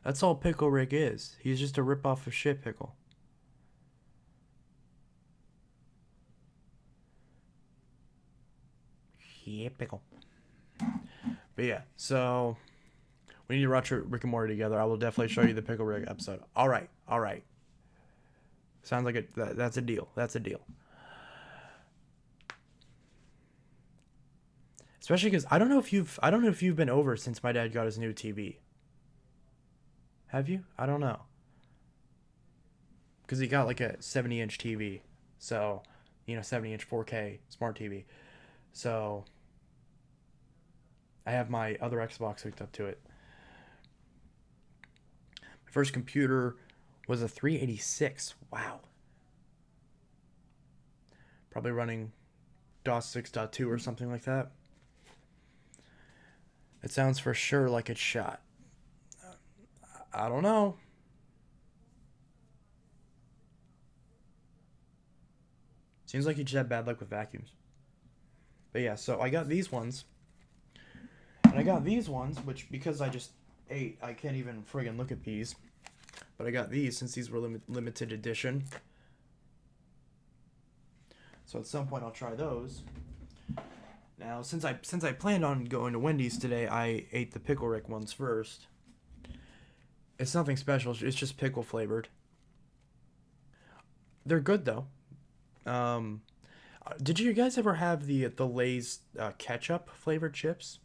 That's all Pickle Rick is. He's just a ripoff of Shit Pickle. Shit Pickle. But yeah, so we need to watch Rick and Morty together. I will definitely show you the Pickle Rick episode. All right. Sounds like that's a deal. That's a deal. Especially because I don't know if you've been over since my dad got his new TV. Have you? I don't know. Because he got like a 70-inch TV. So, 70-inch 4K smart TV. So, I have my other Xbox hooked up to it. My first computer was a 386. Wow. Probably running DOS 6.2 or something like that. It sounds for sure like it's shot. I don't know. Seems like you just had bad luck with vacuums. But yeah, so I got these ones. And I got these ones, which because I just ate, I can't even friggin' look at these. But I got these since these were limited edition. So at some point I'll try those. Now, since I planned on going to Wendy's today, I ate the Pickle Rick ones first. It's nothing special. It's just pickle flavored. They're good though. Did you guys ever have the Lay's ketchup flavored chips?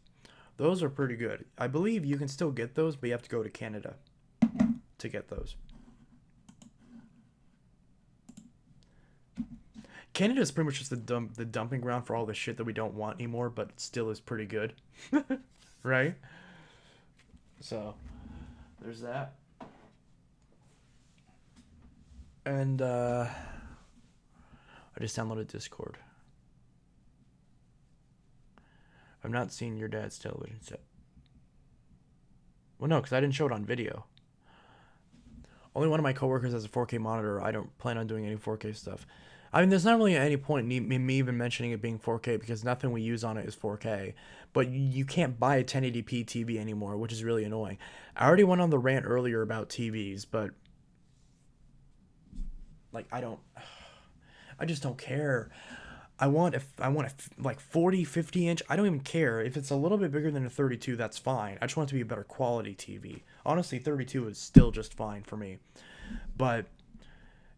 Those are pretty good. I believe you can still get those, but you have to go to Canada to get those. Canada is pretty much just the dumping ground for all the shit that we don't want anymore, but it still is pretty good. Right? So, there's that. And, I just downloaded Discord. I've not seen your dad's television set. Well, no, because I didn't show it on video. Only one of my coworkers has a 4K monitor. I don't plan on doing any 4K stuff. I mean, there's not really any point in me even mentioning it being 4K because nothing we use on it is 4K. But you can't buy a 1080p TV anymore, which is really annoying. I already went on the rant earlier about TVs, but like I just don't care. I want like 40, 50 inch. I don't even care if it's a little bit bigger than a 32. That's fine. I just want it to be a better quality TV. Honestly, 32 is still just fine for me. But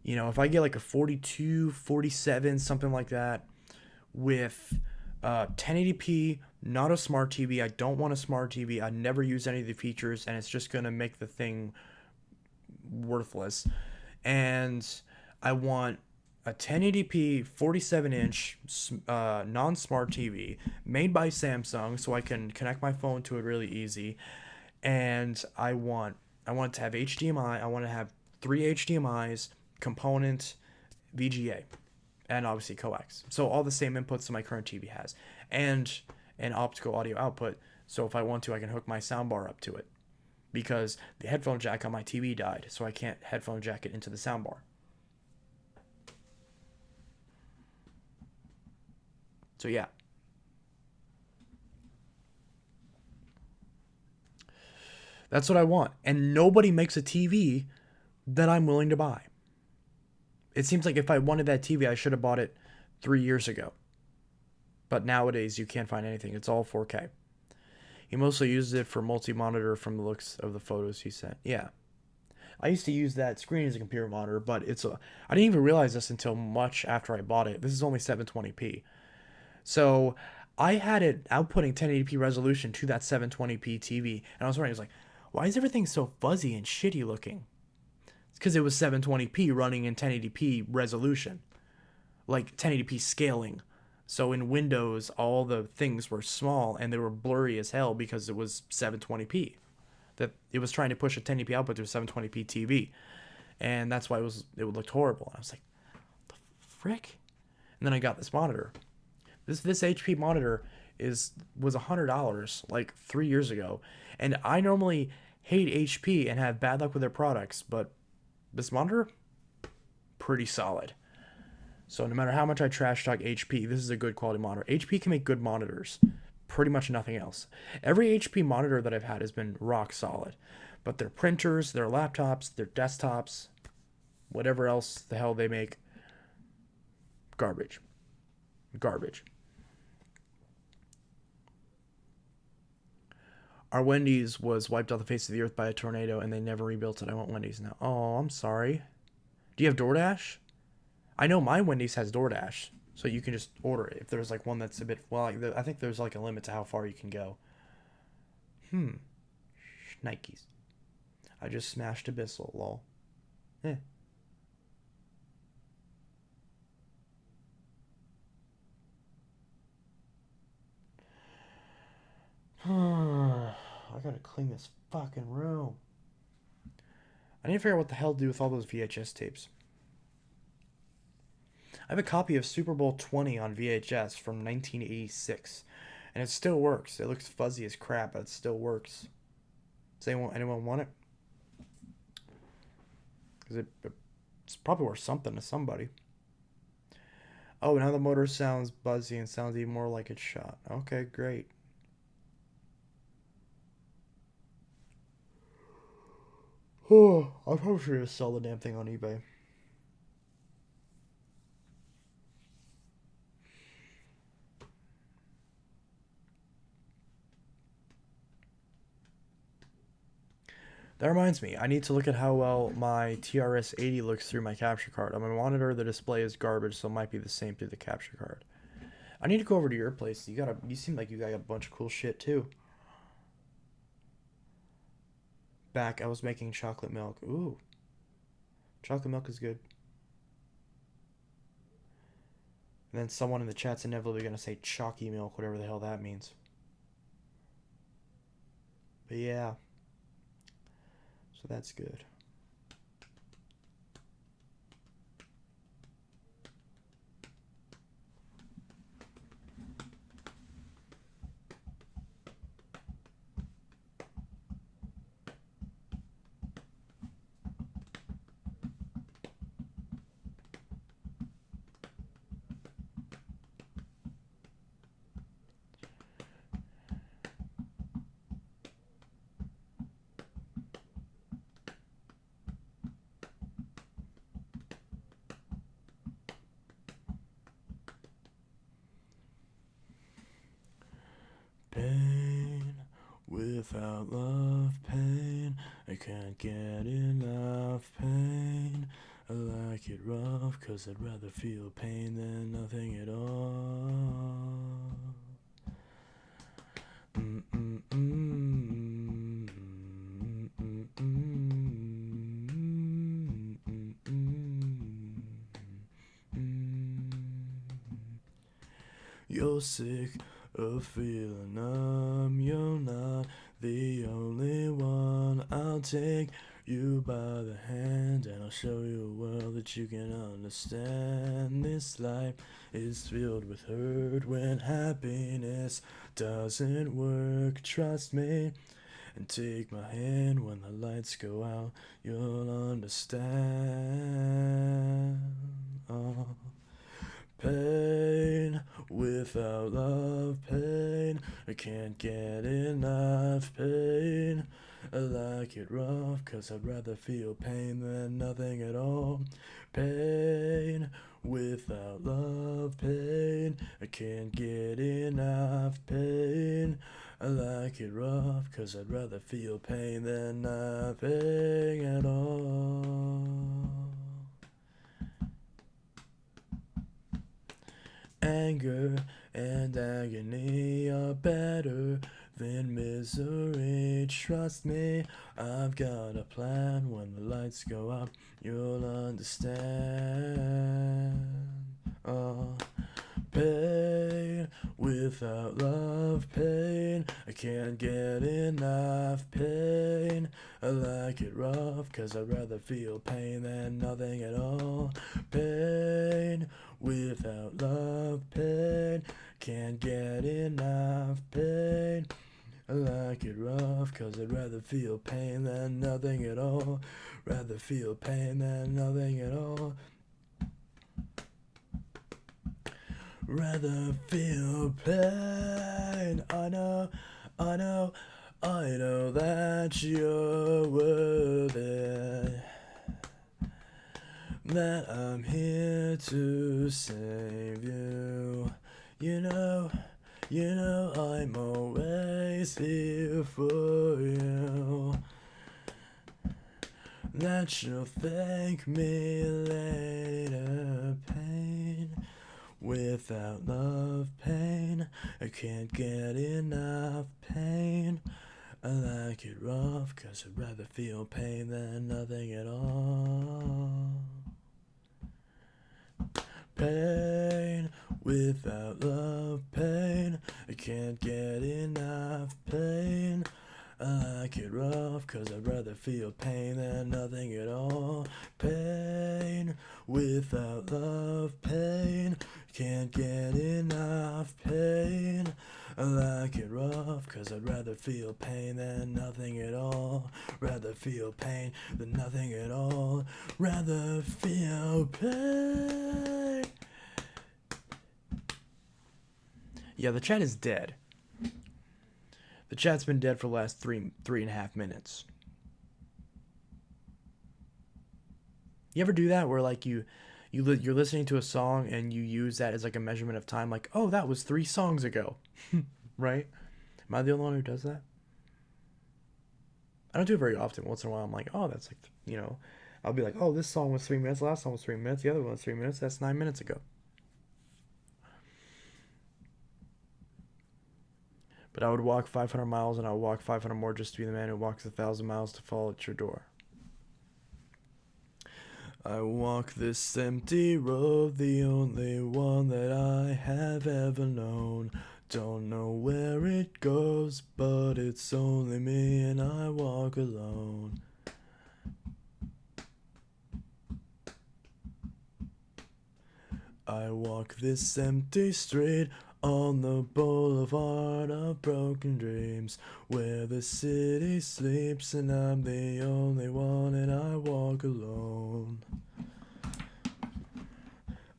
if I get like a 42, 47, something like that, with 1080p, not a smart TV. I don't want a smart TV. I never use any of the features, and it's just gonna make the thing worthless. And I want a 1080p 47-inch non-smart TV made by Samsung, so I can connect my phone to it really easy. And I want to have HDMI. I want to have 3 HDMIs, component, VGA, and obviously coax. So all the same inputs that my current TV has. And an optical audio output. So if I want to, I can hook my soundbar up to it. Because the headphone jack on my TV died, so I can't headphone jack it into the soundbar. So yeah. That's what I want. And nobody makes a TV that I'm willing to buy. It seems like if I wanted that TV, I should have bought it 3 years ago. But nowadays, you can't find anything. It's all 4K. He mostly uses it for multi-monitor from the looks of the photos he sent. Yeah. I used to use that screen as a computer monitor, but I didn't even realize this until much after I bought it. This is only 720p. So I had it outputting 1080p resolution to that 720p TV, and I was wondering, I was like, why is everything so fuzzy and shitty looking? It's because it was 720p running in 1080p resolution, like 1080p scaling. So in Windows, all the things were small and they were blurry as hell because it was 720p. That it was trying to push a 1080p output to a 720p TV, and that's why it looked horrible. I was like, the frick? And then I got this monitor. This HP monitor was $100 like 3 years ago, and I normally hate HP and have bad luck with their products, but this monitor, pretty solid. So no matter how much I trash talk HP, this is a good quality monitor. HP can make good monitors. Pretty much nothing else. Every HP monitor that I've had has been rock solid. But their printers, their laptops, their desktops, whatever else the hell they make, garbage. Garbage. Our Wendy's was wiped off the face of the earth by a tornado and they never rebuilt it. I want Wendy's now. Oh, I'm sorry. Do you have DoorDash? I know my Wendy's has DoorDash, so you can just order it. If there's like one that's a bit, well, like, I think there's like a limit to how far you can go. Nikes. I just smashed a Bissell, lol. Eh. I gotta clean this fucking room. I need to figure out what the hell to do with all those VHS tapes. I have a copy of Super Bowl 20 on VHS from 1986, and it still works. It looks fuzzy as crap, but it still works. Does anyone want it? Because it's probably worth something to somebody. Oh, now the motor sounds buzzy and sounds even more like it's shot. Okay, great. Oh, I probably should just sell the damn thing on eBay. That reminds me, I need to look at how well my TRS-80 looks through my capture card. On my monitor, the display is garbage, so it might be the same through the capture card. I need to go over to your place. You seem like you got a bunch of cool shit too. Back, I was making chocolate milk. Ooh, chocolate milk is good. And then someone in the chat's inevitably gonna say chalky milk, whatever the hell that means. But yeah, so that's good. Pain without love, pain. I can't get enough pain. I like it rough, cause I'd rather feel pain than nothing at all. You're sick of feeling numb. You're not the only one. I'll take you by the hand, and I'll show you a world that you can understand. This life is filled with hurt when happiness doesn't work. Trust me and take my hand when the lights go out. You'll understand. Oh. Pain without love, pain. I can't get enough pain. I like it rough, 'cause I'd rather feel pain than nothing at all. Pain without love, pain. I can't get enough pain. I like it rough, 'cause I'd rather feel pain than nothing at all. Anger and agony are better than misery. Trust me, I've got a plan. When the lights go up, you'll understand. Oh. Pain without love, pain. I can't get enough pain. I like it rough, 'cause I'd rather feel pain than nothing at all. Pain without love, pain. Can't get enough pain. I like it rough, 'cause I'd rather feel pain than nothing at all. Rather feel pain than nothing at all. Rather feel pain. I know that you're worth it. That I'm here to save you. You know, I'm always here for you. That you'll thank me later, pain. Without love, pain. I can't get enough pain. I like it rough, 'cause I'd rather feel pain than nothing at all. Pain without love, pain. I can't get enough pain. I like it rough, 'cause I'd rather feel pain than nothing at all. Pain without love, pain. Can't get enough pain. I like it rough, 'cause I'd rather feel pain than nothing at all. Rather feel pain than nothing at all. Rather feel pain. Yeah, the chat is dead. The chat's been dead for the last three and a half minutes. You ever do that where like you're listening to a song and you use that as like a measurement of time, like, oh, that was 3 songs ago, right? Am I the only one who does that? I don't do it very often. Once in a while, I'm like, oh, that's like, I'll be like, oh, this song was 3 minutes, last song was 3 minutes, the other one was 3 minutes, that's 9 minutes ago. But I would walk 500 miles and I would walk 500 more just to be the man who walks 1,000 miles to fall at your door. I walk this empty road, the only one that I have ever known. Don't know where it goes, but it's only me and I walk alone. I walk this empty street on the boulevard of broken dreams, where the city sleeps and I'm the only one and I walk alone.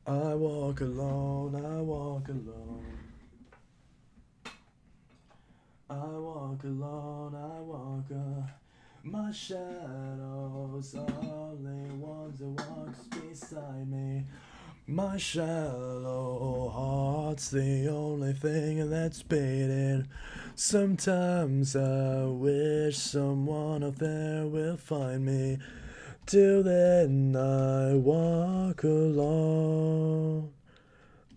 I walk alone, I walk alone. I walk alone, I walk alone. My shadow's the only ones that walks beside me. My shallow heart's the only thing that's beating. Sometimes I wish someone up there will find me. Till then I walk alone.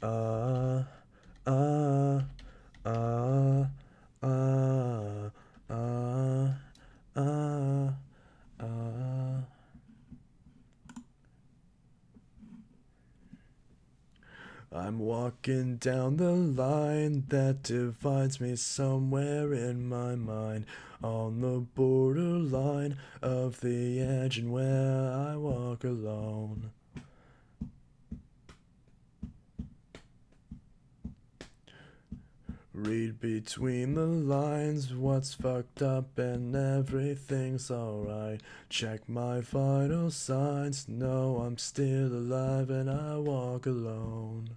Ah, ah, ah, ah, ah, ah, ah. I'm walking walking down the line that divides me somewhere in my mind, on the borderline of the edge and where I walk alone. Read between the lines what's fucked up and everything's alright. Check my vital signs, know I'm still alive and I walk alone.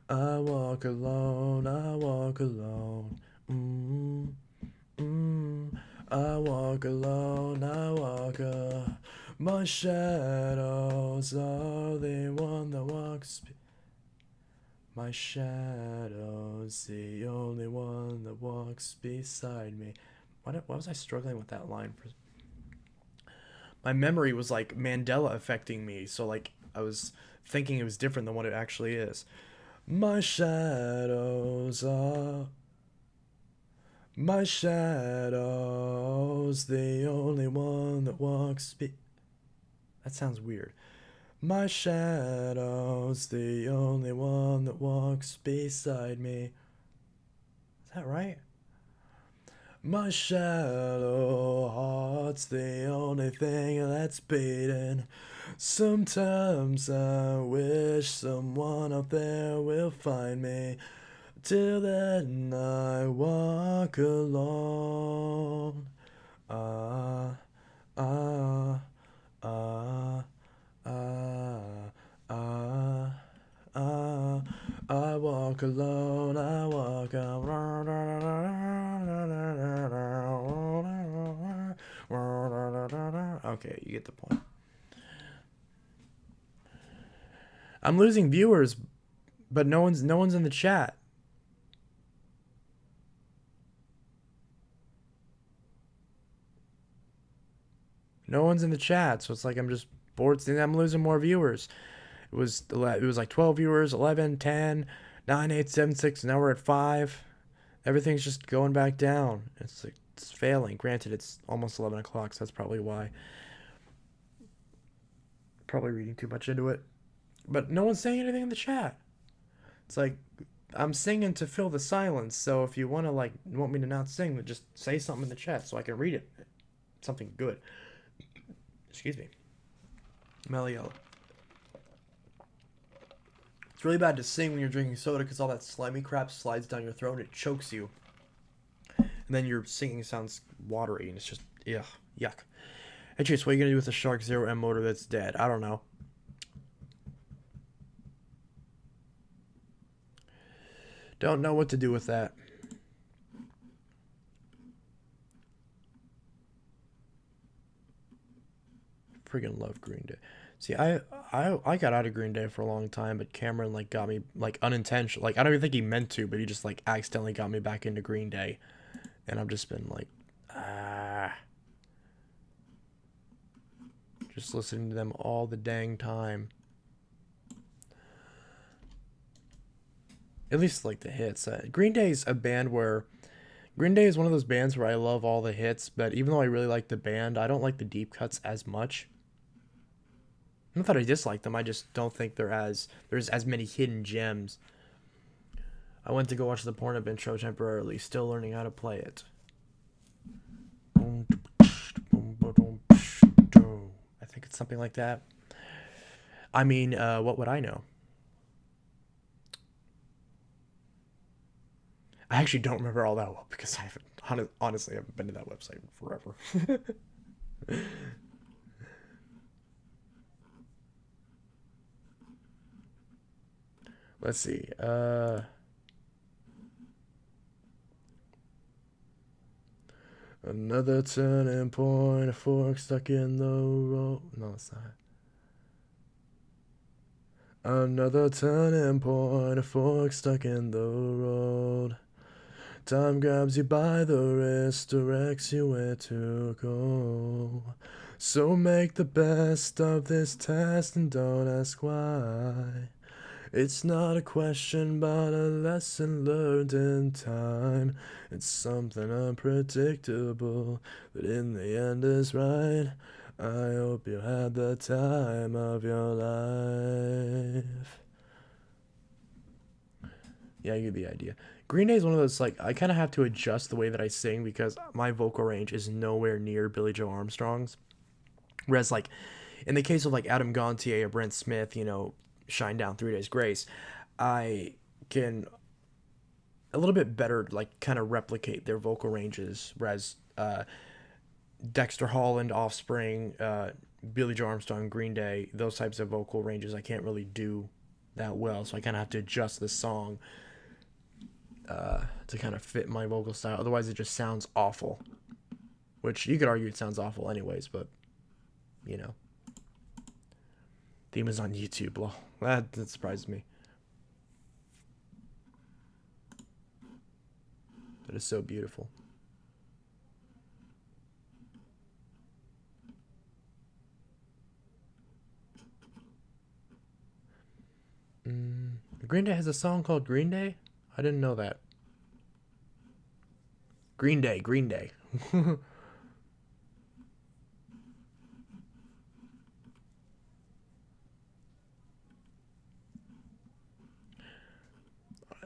I walk alone, I walk alone. I walk alone, I walk alone. My shadows are the one that walks. My shadow's the only one that walks beside me. Why was I struggling with that line? My memory was like Mandela affecting me, so like I was thinking it was different than what it actually is. My shadows are. My shadow's the only one that walks That sounds weird. My shadow's the only one that walks beside me. Is that right? My shadow heart's the only thing that's beating. Sometimes I wish someone out there will find me. Till then I walk alone. Ah, ah, ah. I walk alone, I walk alone. Okay, you get the point. I'm losing viewers, but no one's in the chat. No one's in the chat, so it's like I'm just bored. I'm losing more viewers. It was like 12 viewers, 11, 10, 9, 8, 7, 6. Now we're at 5. Everything's just going back down. It's like it's failing. Granted, it's almost 11 o'clock, so that's probably why. Probably reading too much into it. But no one's saying anything in the chat. It's like I'm singing to fill the silence. So if you want me to not sing, then just say something in the chat so I can read it. Something good. Excuse me. Melio. It's really bad to sing when you're drinking soda because all that slimy crap slides down your throat and it chokes you. And then your singing sounds watery and it's just, ugh, yuck. Hey Chase, what are you going to do with the Shark Zero M motor that's dead? I don't know. Don't know what to do with that. Freaking love Green Day. See, I got out of Green Day for a long time, but Cameron got me unintentional. I don't even think he meant to, but he just accidentally got me back into Green Day, and I've just been just listening to them all the dang time. At least the hits. Green Day's a band where Green Day is one of those bands where I love all the hits, but even though I really like the band, I don't like the deep cuts as much. Not that I dislike them, I just don't think there's as many hidden gems. I went to go watch the Pornhub intro temporarily, still learning how to play it. I think it's something like that. I mean, what would I know? I actually don't remember all that well because I honestly haven't been to that website in forever. Let's see. Another turning point, a fork stuck in the road. No, it's not. Another turning point, a fork stuck in the road. Time grabs you by the wrist, directs you where to go. So make the best of this test and don't ask why. It's not a question, but a lesson learned in time. It's something unpredictable, but in the end is right. I hope you had the time of your life. Yeah, you get the idea. Green Day is one of those, like, I kind of have to adjust the way that I sing because my vocal range is nowhere near Billy Joe Armstrong's. Whereas, like, in the case of, like, Adam Gontier or Brent Smith, you know, Shine Down 3 Days Grace, I can a little bit better, like, kind of replicate their vocal ranges. Whereas Dexter Holland, Offspring, Billy Joe Armstrong, Green Day, those types of vocal ranges I can't really do that well. So I kind of have to adjust the song to kind of fit my vocal style. Otherwise, it just sounds awful. Which you could argue it sounds awful anyways, but you know, theme is on YouTube. Well, that surprised me. That is so beautiful. Green Day has a song called Green Day? I didn't know that. Green Day, Green Day.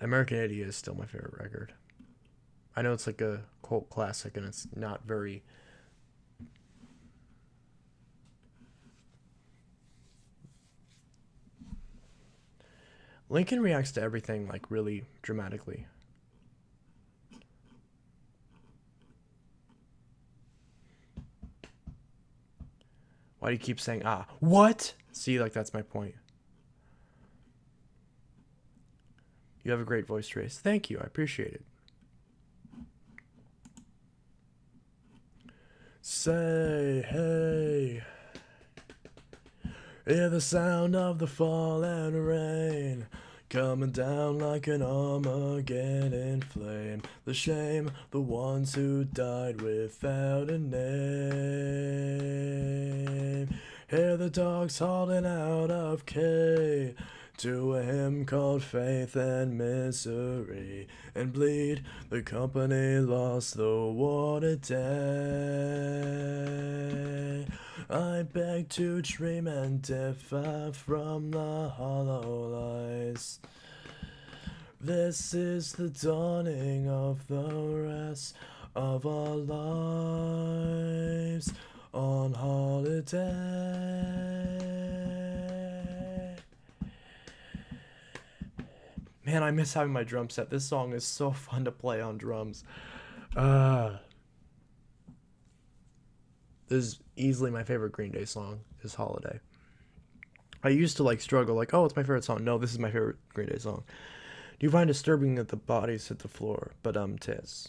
American Idiot is still my favorite record. I know it's like a cult classic and it's not very. Lincoln reacts to everything like really dramatically. Why do you keep saying ah? What? See, like that's my point. You have a great voice, Trace. Thank you. I appreciate it. Say hey. Hear the sound of the falling rain coming down like an Armageddon flame. The shame, the ones who died without a name. Hear the dogs hauling out of K to a hymn called Faith and Misery, and bleed the company lost the war today. I beg to dream and differ from the hollow lies. This is the dawning of the rest of our lives on holiday. Man, I miss having my drum set. This song is so fun to play on drums. This is easily my favorite Green Day song, is Holiday. I used to like struggle, like, oh, it's my favorite song. No, this is my favorite Green Day song. Do you find disturbing that the bodies hit the floor? But tis.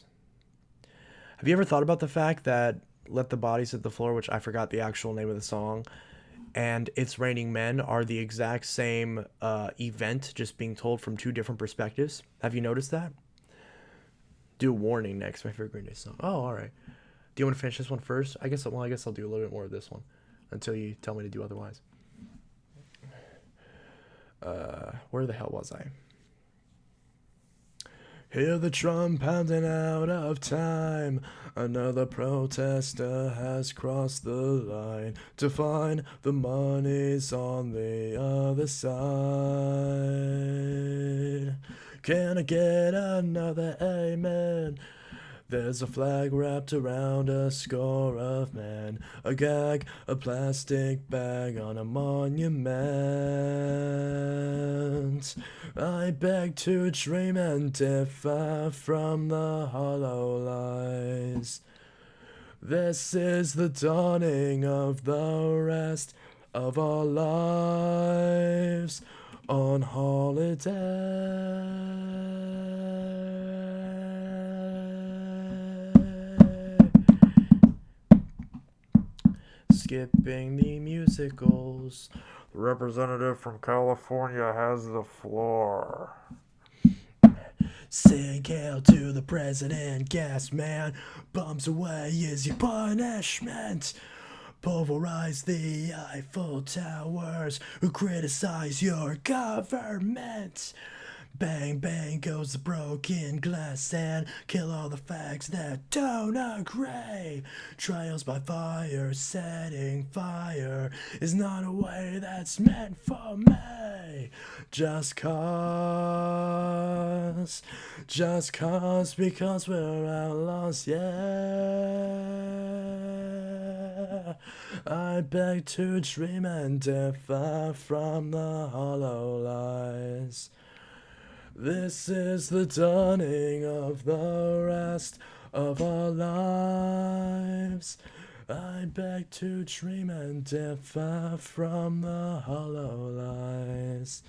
Have you ever thought about the fact that Let the Bodies Hit the Floor, which I forgot the actual name of the song, and It's Raining Men are the exact same event, just being told from two different perspectives? Have you noticed that? Do Warning next, my favorite Green Day song. Oh, all right. Do you want to finish this one first? I guess I'll do a little bit more of this one until you tell me to do otherwise. Where the hell was I? Hear the drum pounding out of time. Another protester has crossed the line to find the money's on the other side. Can I get another amen? There's a flag wrapped around a score of men, a gag, a plastic bag on a monument. I beg to dream and differ from the hollow lies. This is the dawning of the rest of our lives on holiday. Skipping the musicals. The representative from California has the floor. Sing hail to the president, gas man. Bombs away is your punishment. Pulverize the Eiffel Towers who criticize your government. Bang, bang goes the broken glass and kill all the facts that don't agree. Trials by fire, setting fire is not a way that's meant for me. Just cause, because we're outlaws, yeah. I beg to dream and differ from the hollow lies. This is the dawning of the rest of our lives. I beg to dream and differ from the hollow lies.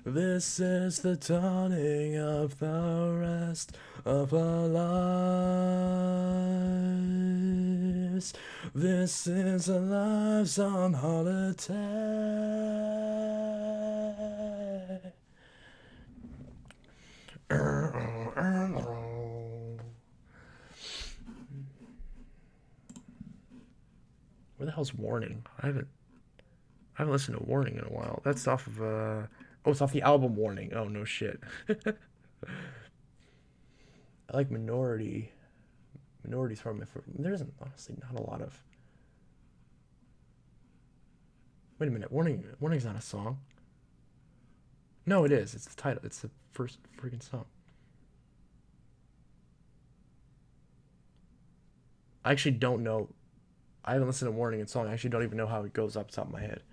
This is the dawning of the rest of our lives. This is our lives on holiday. Where the hell's Warning? I haven't listened to Warning in a while. That's off of oh, it's off the album Warning. Oh no shit. I like Minority. Minority's probably my favorite. There isn't honestly not a lot of. Wait a minute. Warning's not a song. No, it is. It's the title. It's the first freaking song. I actually don't know. I haven't listened to Warning in song. I actually don't even know how it goes off the top of my head.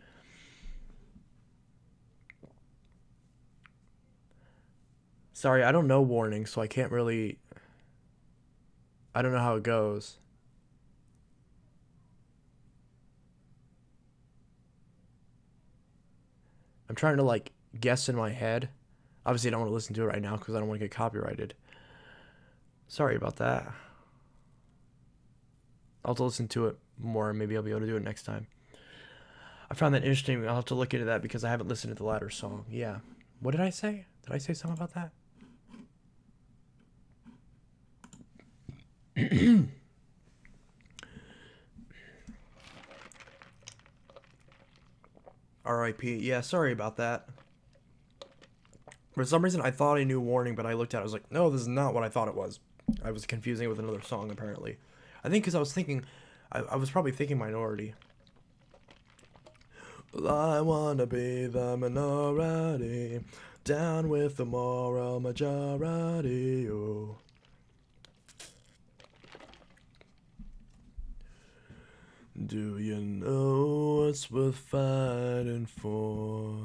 Sorry, I don't know Warning, so I can't really. I don't know how it goes. I'm trying to like guess in my head. Obviously, I don't want to listen to it right now because I don't want to get copyrighted. Sorry about that. I'll have to listen to it more and maybe I'll be able to do it next time. I found that interesting. I'll have to look into that because I haven't listened to the latter song. Yeah. What did I say? Did I say something about that? R.I.P. Yeah, sorry about that. For some reason, I thought I knew Warning, but I looked at it. I was like, no, this is not what I thought it was. I was confusing it with another song, apparently. I think because I was thinking, I was probably thinking Minority. Well, I wanna be the minority, down with the moral majority. Oh. Do you know what's worth fighting for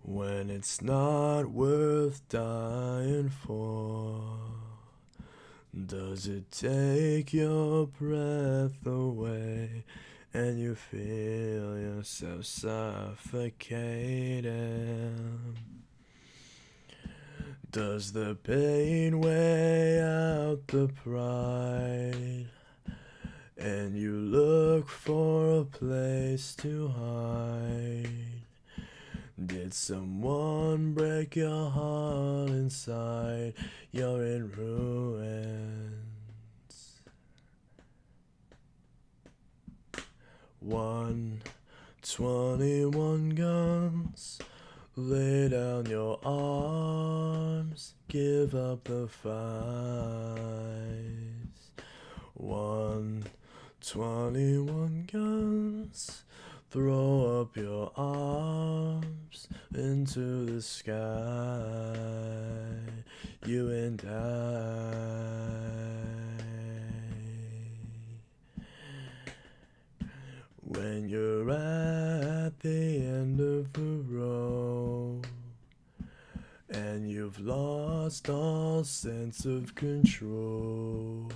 when it's not worth dying for? Does it take your breath away and you feel yourself suffocating? Does the pain weigh out the pride and you look for a place to hide? Did someone break your heart inside? You're in ruins. 121 guns. Lay down your arms. Give up the fight. 121 guns. Throw up your arms into the sky. You and I. When you're at the end of the road and you've lost all sense of control,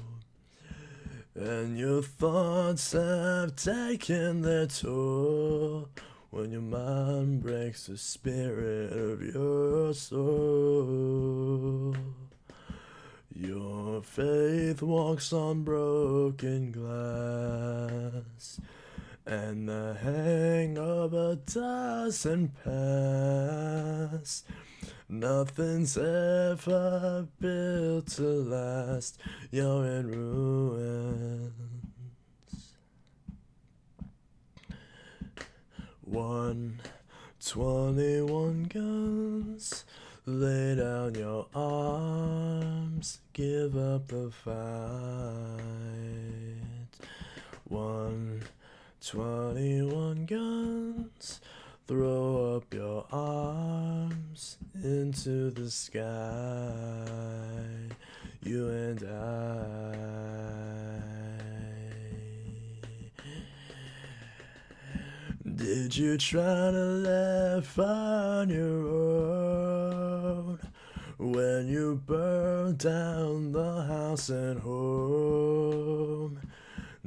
and your thoughts have taken their toll, when your mind breaks the spirit of your soul, your faith walks on broken glass, and the hangover doesn't pass. Nothing's ever built to last. You're in ruins. 1 21 guns, lay down your arms, give up the fight. 21 guns, throw up your arms into the sky. You and I. Did you try to laugh on your own when you burned down the house and home?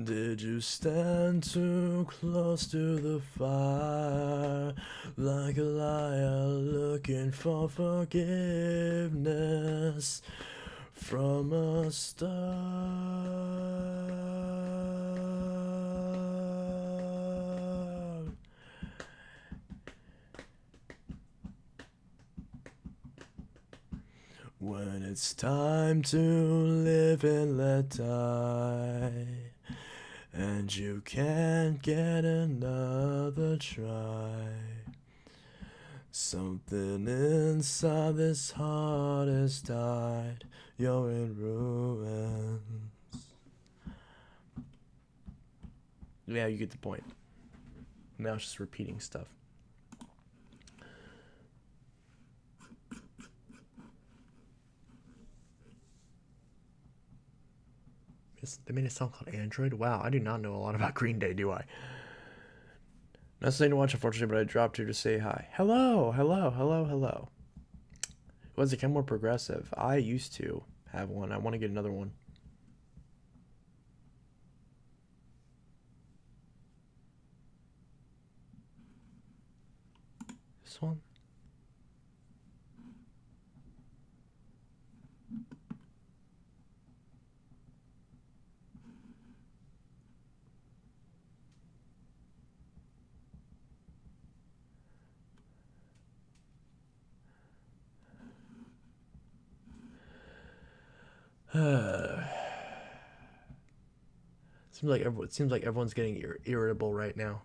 Did you stand too close to the fire like a liar looking for forgiveness from a star? When it's time to live and let die, and you can't get another try, something inside this heart has died. You're in ruins. Yeah, you get the point. Now it's just repeating stuff. They made a song called Android? Wow, I do not know a lot about Green Day, do I? Not saying to watch, unfortunately, but I dropped here to say hi. Hello, hello, hello, hello. Was it more progressive? I used to have one. I want to get another one. This one? Seems like everyone's getting irritable right now.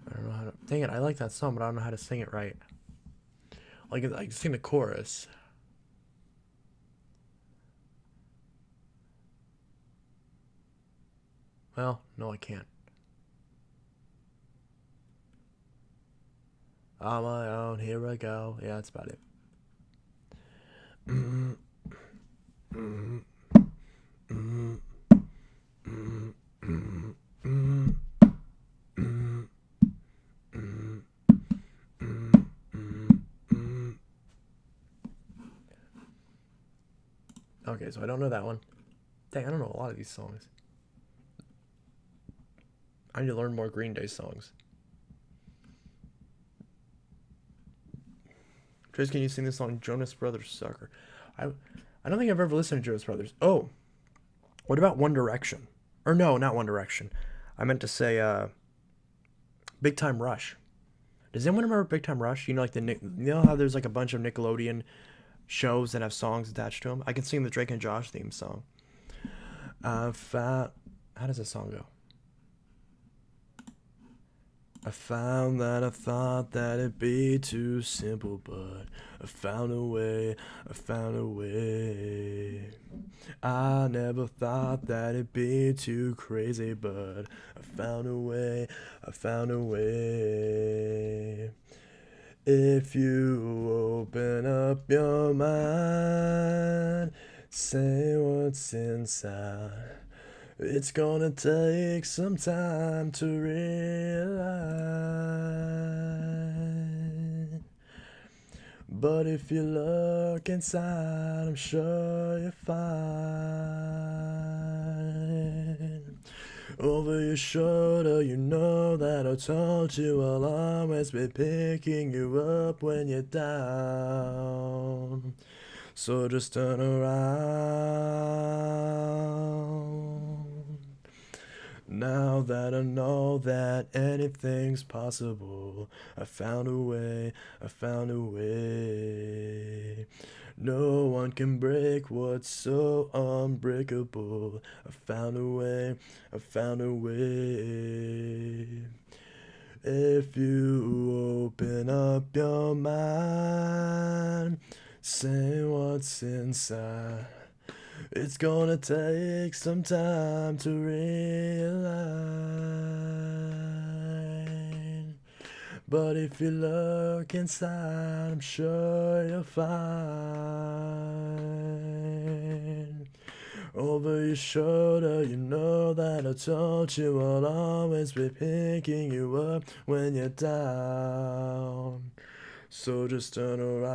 I don't know how to. Dang it! I like that song, but I don't know how to sing it right. Like I can sing the chorus. Well, no, I can't. On my own, here I go. Yeah, that's about it. Okay, so I don't know that one. Dang, I don't know a lot of these songs. I need to learn more Green Day songs. Trace, can you sing the song Jonas Brothers Sucker? I don't think I've ever listened to Jonas Brothers. Oh, what about One Direction? Or no, not One Direction. I meant to say Big Time Rush. Does anyone remember Big Time Rush? You know, like you know how there's like a bunch of Nickelodeon shows that have songs attached to them. I can sing the Drake and Josh theme song. How does this song go? I found that I thought that it'd be too simple, but I found a way, I found a way. I never thought that it'd be too crazy, but I found a way, I found a way. If you open up your mind, say what's inside. It's gonna take some time to realize. But if you look inside, I'm sure you'll find Over your shoulder, you know that I told you I'll always be picking you up when you're down. So just turn around. Now that I know that anything's possible, I found a way, I found a way. No one can break what's so unbreakable. I found a way, I found a way. If you open up your mind, say what's inside. It's gonna take some time to realize. But if you look inside, I'm sure you'll find. Over your shoulder, you know that I told you I'll always be picking you up when you're down. So just turn around.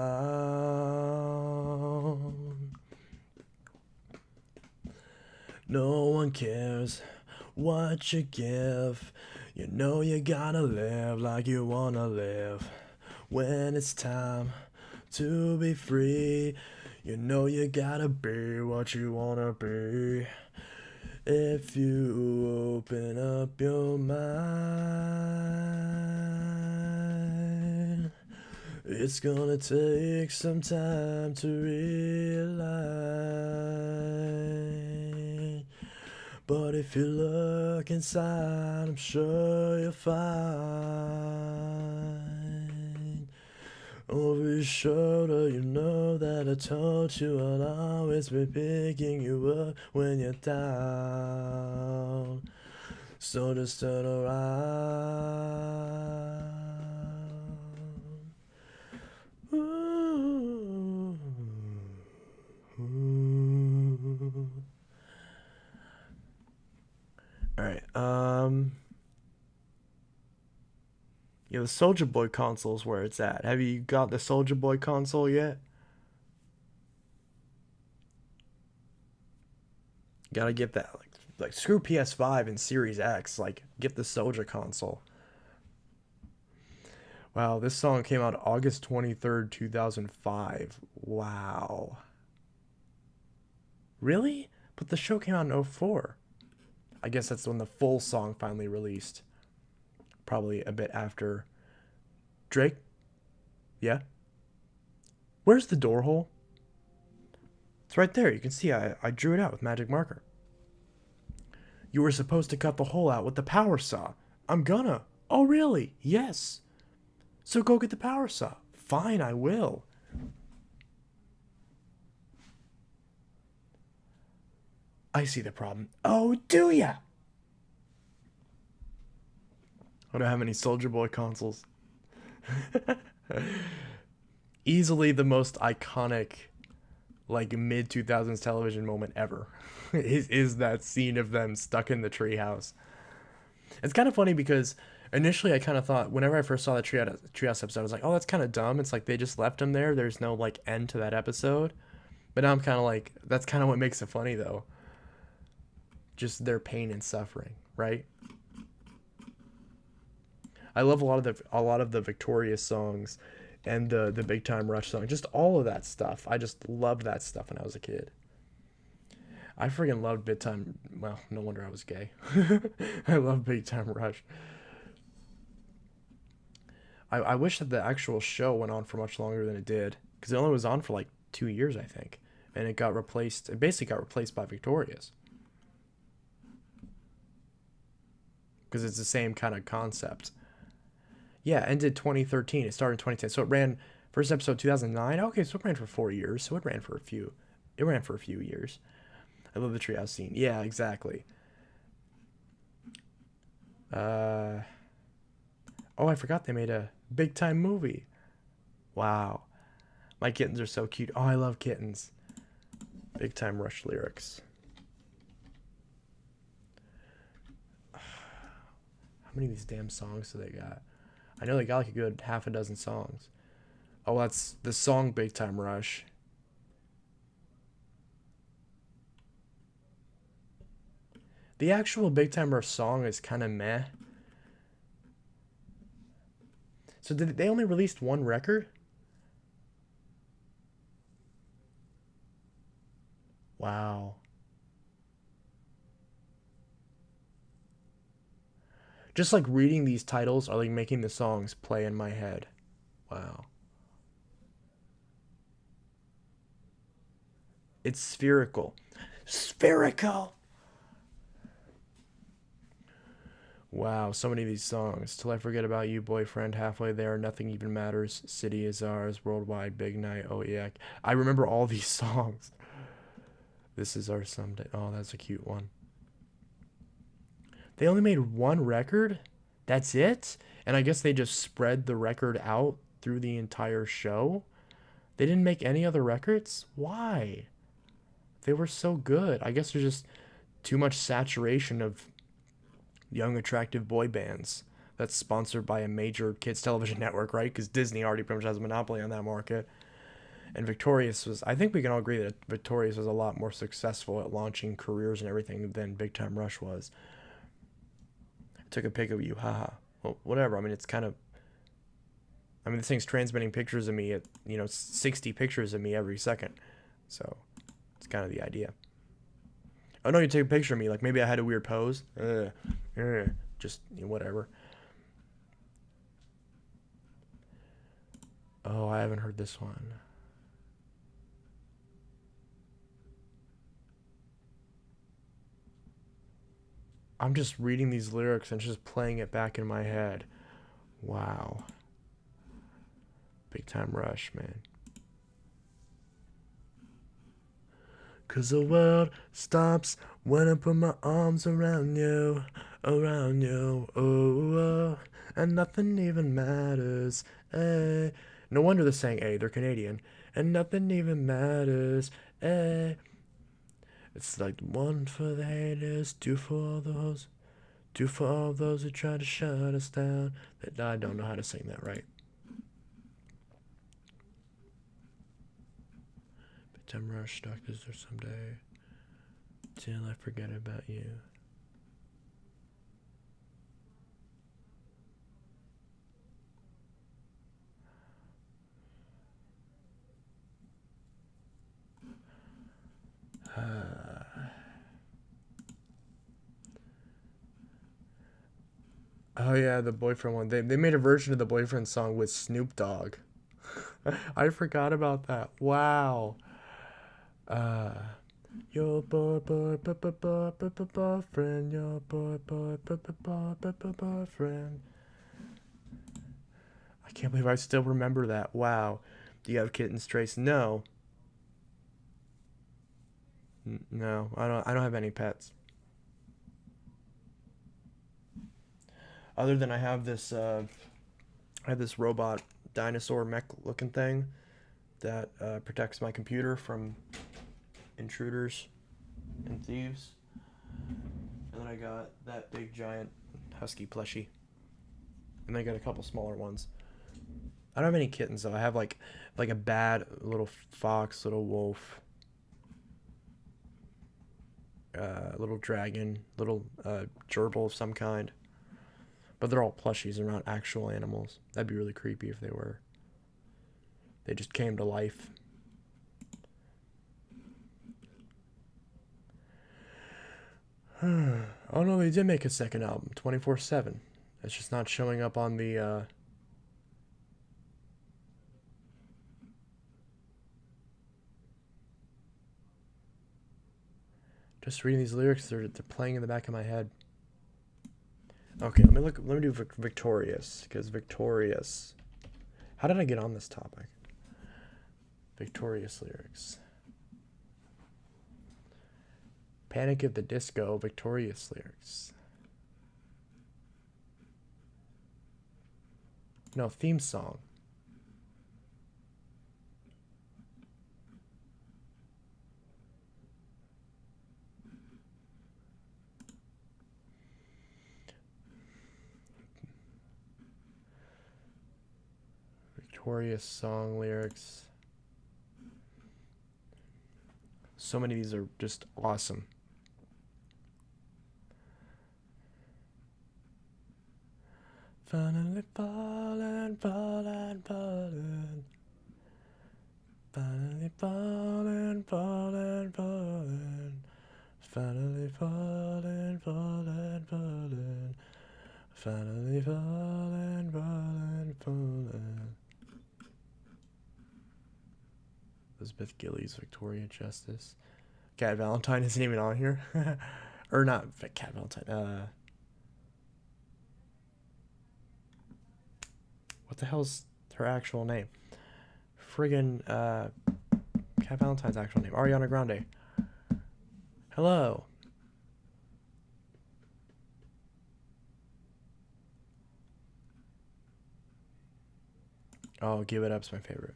No one cares what you give. You know you gotta live like you wanna live. When it's time to be free, you know you gotta be what you wanna be. If you open up your mind, it's gonna take some time to realize. But if you look inside, I'm sure you'll find. Over your shoulder, you know that I told you I'll always be picking you up when you're down. So just turn around. Ooh. Ooh. All right. Yeah, the Soldier Boy console's where it's at. Have you got the Soldier Boy console yet? Gotta get that. Like screw PS5 and Series X. Like, get the Soldier console. Wow, this song came out August 23rd, 2005. Wow. Really? But the show came out in '04. I guess that's when the full song finally released. Probably a bit after Drake. Yeah. Where's the door hole? It's right there. You can see I drew it out with magic marker. You were supposed to cut the hole out with the power saw. I'm gonna. Oh, really? Yes. So go get the power saw. Fine, I will. I see the problem. Oh, do ya? I don't have any Soldier Boy consoles. Easily the most iconic, like, mid 2000s television moment ever is that scene of them stuck in the treehouse. It's kind of funny because initially I kind of thought, whenever I first saw the treehouse episode, I was like, oh, that's kind of dumb. It's like they just left him there. There's no like end to that episode. But now I'm kind of like, that's kind of what makes it funny though. Just their pain and suffering, right? I love a lot of the Victorious songs and the Big Time Rush song. Just all of that stuff. I just loved that stuff when I was a kid. I freaking loved Big Time. Well, no wonder I was gay. I love Big Time Rush. I wish that the actual show went on for much longer than it did, because it only was on for like 2 years, I think, and it got replaced. It basically got replaced by Victorious, because it's the same kind of concept. Yeah, ended 2013. It started in 2010, so it ran first episode 2009. Okay, so it ran for 4 years. So it ran for a few. It ran for a few years. I love the treehouse scene. Yeah, exactly. Uh, oh, I forgot they made a big time movie. Wow, my kittens are so cute. Oh, I love kittens. Big Time Rush lyrics. How many of these damn songs do they got? I know they got like a good half a dozen songs. Oh, that's the song Big Time Rush. The actual Big Time Rush song is kind of meh. So did they only released one record? Wow. Just like reading these titles are like making the songs play in my head. Wow. It's spherical. Spherical. Wow, so many of these songs. Till I Forget About You, Boyfriend, Halfway There, Nothing Even Matters, City Is Ours, Worldwide, Big Night, Oh Yeah. I remember all these songs. This Is Our Someday. Oh, that's a cute one. They only made one record? That's it? And I guess they just spread the record out through the entire show? They didn't make any other records? Why? They were so good. I guess there's just too much saturation of young, attractive boy bands that's sponsored by a major kids television network, right? Because Disney already pretty much has a monopoly on that market. And Victorious was, I think we can all agree that Victorious was a lot more successful at launching careers and everything than Big Time Rush was. Took a pic of you, haha. Well, whatever. I mean, it's kind of, I mean, this thing's transmitting pictures of me at, 60 pictures of me every second. So it's kind of the idea. Oh no, you take a picture of me. Like maybe I had a weird pose. Just whatever. Oh, I haven't heard this one. I'm just reading these lyrics and just playing it back in my head. Wow. Big Time Rush, man. 'Cause the world stops when I put my arms around you, oh, oh, and nothing even matters, eh. No wonder they're saying, eh, they're Canadian. And nothing even matters, eh. It's like one for the haters, two for all those who try to shut us down. I don't know how to sing that right. But time rush, doctors, or someday, till I forget about you. Oh yeah, the boyfriend one. They made a version of the boyfriend song with Snoop Dogg. I forgot about that. Wow. Uh, your boyfriend, your boyfriend. I can't believe I still remember that. Wow. Do you have kittens, Trace? No, no. I don't. I don't have any pets. Other than I have this. I have this robot dinosaur mech looking thing that protects my computer from intruders and thieves. And then I got that big giant husky plushie. And then I got a couple smaller ones. I don't have any kittens though. I have like a bat, little fox, little wolf, little dragon, little gerbil of some kind. But they're all plushies. They're not actual animals. That'd be really creepy if they were. They just came to life. Oh no, they did make a second album, 24/7. It's just not showing up on the. Just reading these lyrics, they're playing in the back of my head. Okay, let me look. Let me do Victorious, because Victorious. How did I get on this topic? Victorious lyrics. Panic at the Disco, Victorious lyrics. No, theme song. Victorious song lyrics. So many of these are just awesome. Finally falling, falling, falling. Finally falling, falling, falling. Finally falling, falling, falling. Finally falling, falling, falling. Elizabeth Gillies, Victoria Justice. Cat Valentine isn't even on here. Or not Cat Valentine. What the hell's her actual name? Friggin' Cat Valentine's actual name. Ariana Grande. Hello. Oh, Give It Up's my favorite.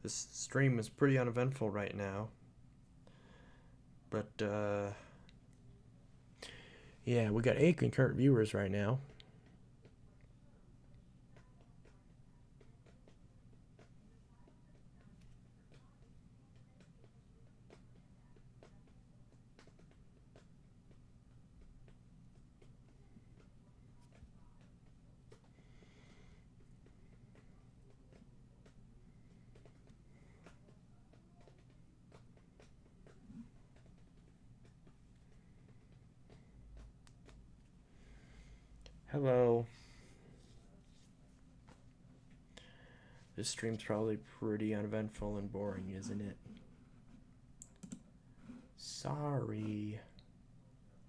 This stream is pretty uneventful right now. But, yeah, we got 8 concurrent viewers right now. Hello. This stream's probably pretty uneventful and boring, isn't it? Sorry.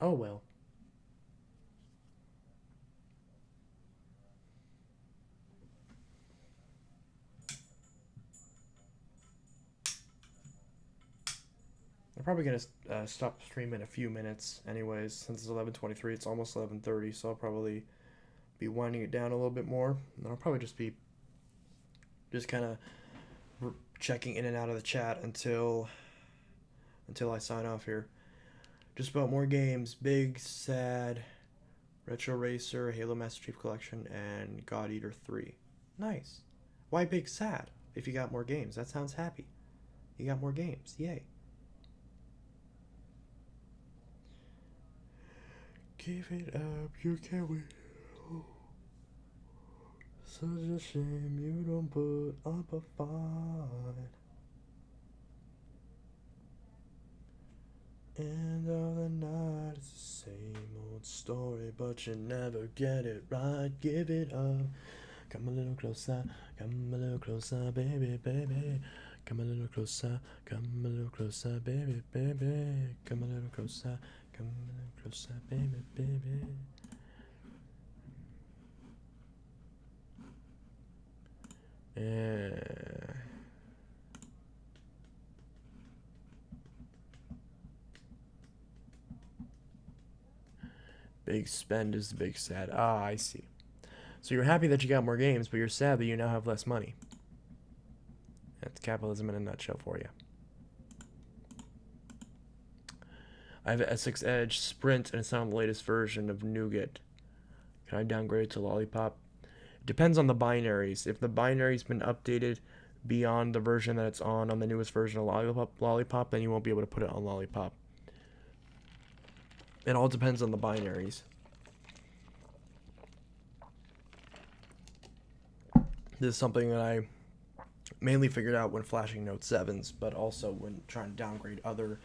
Oh well. I'm probably gonna stop streaming in a few minutes, anyways. Since it's 11:23, it's almost 11:30, so I'll probably be winding it down a little bit more. And I'll probably just be kind of checking in and out of the chat until I sign off here. Just about more games: Big Sad, Retro Racer, Halo Master Chief Collection, and God Eater 3. Nice. Why Big Sad? If you got more games, that sounds happy. You got more games, yay. Give it up, you can't win. Such a shame you don't put up a fight. End of the night, it's the same old story, but you never get it right. Give it up. Come a little closer, come a little closer, baby, baby. Come a little closer, come a little closer, baby, baby. Come a little closer, come a little closer, baby, baby. Yeah. Big spend is the big sad. Ah, I see. So you're happy that you got more games, but you're sad that you now have less money. That's capitalism in a nutshell for you. I have an S6 Edge Sprint, and it's not the latest version of Nougat. Can I downgrade it to Lollipop? It depends on the binaries. If the binary's been updated beyond the version that it's on the newest version of Lollipop, then you won't be able to put it on Lollipop. It all depends on the binaries. This is something that I mainly figured out when flashing Note 7s, but also when trying to downgrade other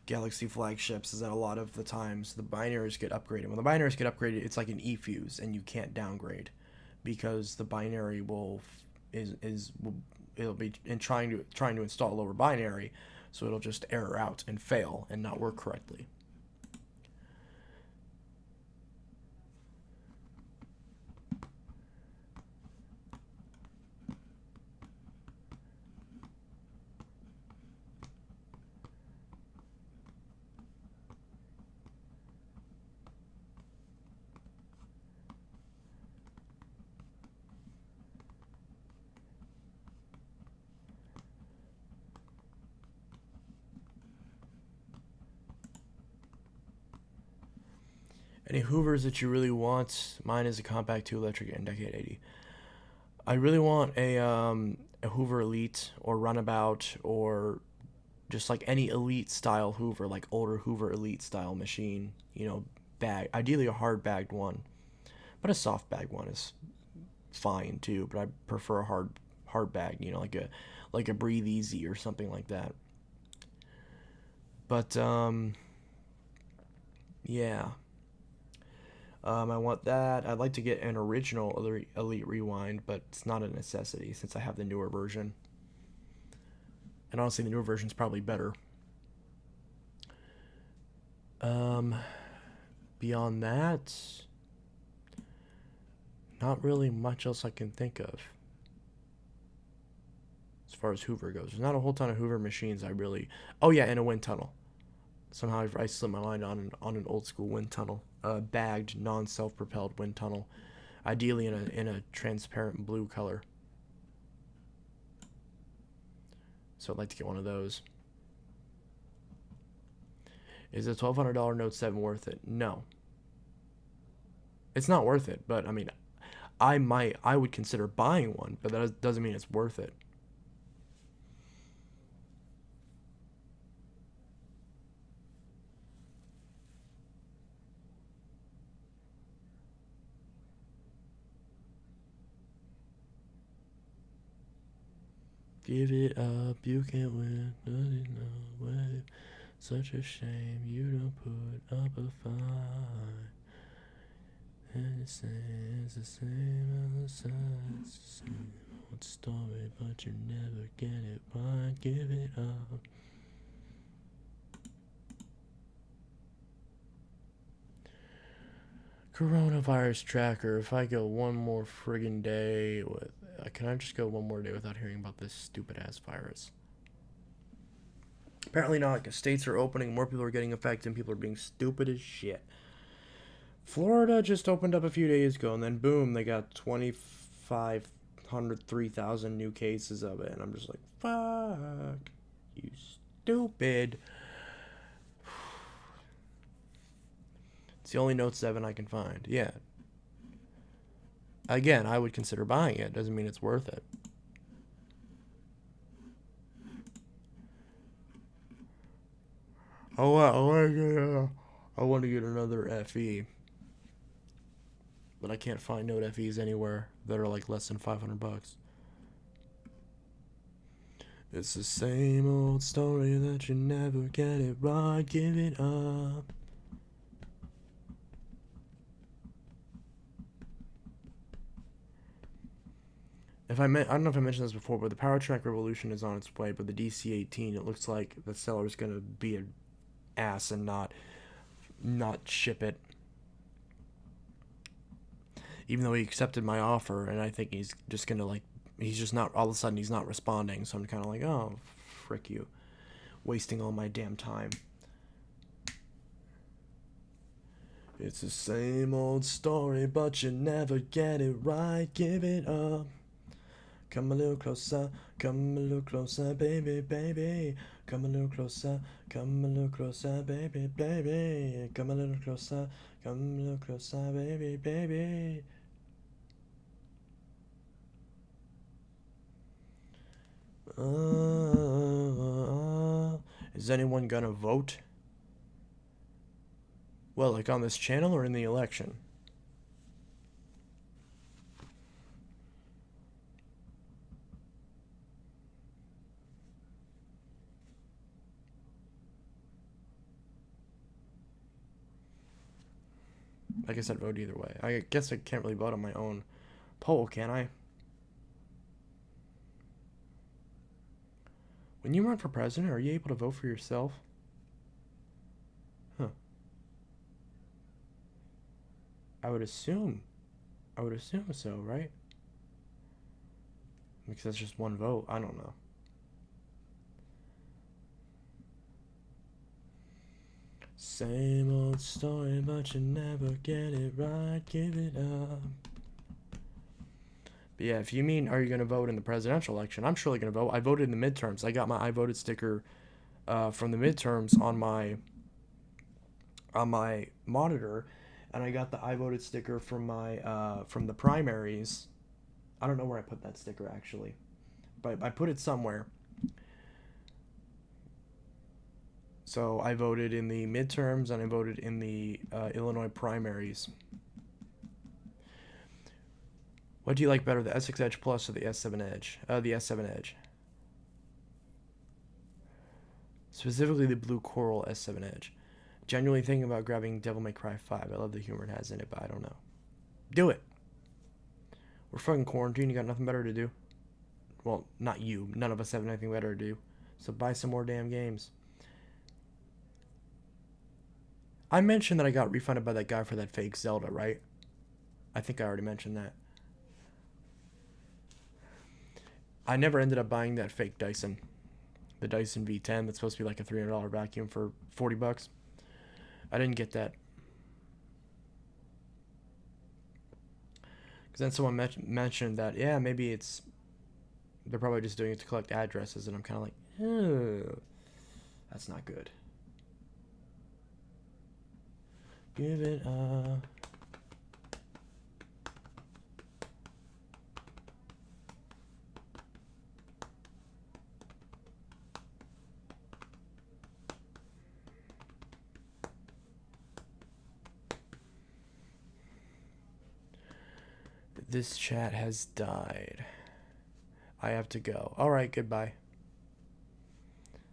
Galaxy flagships, is that a lot of the times the binaries get upgraded. When the binaries get upgraded, it's like an eFuse, and you can't downgrade because the binary will it'll be in trying to install lower binary, so it'll just error out and fail and not work correctly. Any Hoovers that you really want? Mine is a compact 2 electric and Decade 80. I really want a Hoover Elite or Runabout or just like any Elite style Hoover, like older Hoover Elite style machine. Bag. Ideally a hard bagged one, but a soft bag one is fine too. But I prefer a hard bag. Like a Breathe Easy or something like that. But yeah. I want that. I'd like to get an original Elite Rewind, but it's not a necessity since I have the newer version. And honestly, the newer version's probably better. Um, Beyond that, not really much else I can think of as far as Hoover goes. There's not a whole ton of Hoover machines I really. Oh yeah, and a wind tunnel. Somehow I slipped my mind on an old school wind tunnel, bagged non self propelled wind tunnel, ideally in a transparent blue color. So I'd like to get one of those. Is a $1,200 Note 7 worth it? No, it's not worth it. But I mean, I would consider buying one, but that doesn't mean it's worth it. Give it up, you can't win. Nothing, no way. Such a shame you don't put up a fight. And it's the same on the side. It's the same old story, but you never get it. Why give it up? Coronavirus tracker. If I go one more friggin' day with. Can I just go one more day without hearing about this stupid ass virus? Apparently not, because states are opening, more people are getting affected, and people are being stupid as shit. Florida just opened up a few days ago, and then boom, they got 2,500, 3,000 new cases of it, and I'm just like, fuck, you stupid. It's the only Note 7 I can find. Yeah. Again, I would consider buying it. Doesn't mean it's worth it. Oh, I want to get another FE, but I can't find Note FEs anywhere that are like less than $500. It's the same old story that you never get it right. Give it up. I don't know if I mentioned this before, but the PowerTrack Revolution is on its way. But the DC-18, it looks like the seller's gonna be an ass and not ship it. Even though he accepted my offer, and I think he's just gonna he's just not, all of a sudden he's not responding. So I'm kind of like, oh, frick you, wasting all my damn time. It's the same old story, but you never get it right. Give it up. Come a little closer, baby, baby. Come a little closer, baby, baby. Come a little closer, baby, baby. Is anyone gonna vote? Well, like on this channel or in the election? I guess I'd vote either way. I guess I can't really vote on my own poll, can I? When you run for president, are you able to vote for yourself? Huh. I would assume so, right? Because that's just one vote. I don't know. Same old story, but you never get it right. Give it up. But yeah, if you mean, are you going to vote in the presidential election? I'm surely going to vote. I voted in the midterms. I got my I voted sticker from the midterms on my monitor. and I got the I voted sticker from my from the primaries. I don't know where I put that sticker actually, but I put it somewhere. So I voted in the midterms and I voted in the Illinois primaries. What do you like better, the S6 Edge Plus or the S7 Edge? The S7 Edge. Specifically the blue coral S7 Edge. Genuinely thinking about grabbing Devil May Cry 5. I love the humor it has in it, but I don't know. Do it! We're fucking quarantined. You got nothing better to do. Well, not you. None of us have anything better to do. So buy some more damn games. I mentioned that I got refunded by that guy for that fake Zelda, right? I think I already mentioned that. I never ended up buying that fake Dyson. The Dyson V10 that's supposed to be like a $300 vacuum for 40 bucks. I didn't get that. Because then someone mentioned that, yeah, maybe it's... They're probably just doing it to collect addresses, and I'm kind of like, oh, that's not good. Give it a... This chat has died. I have to go. Alright, goodbye.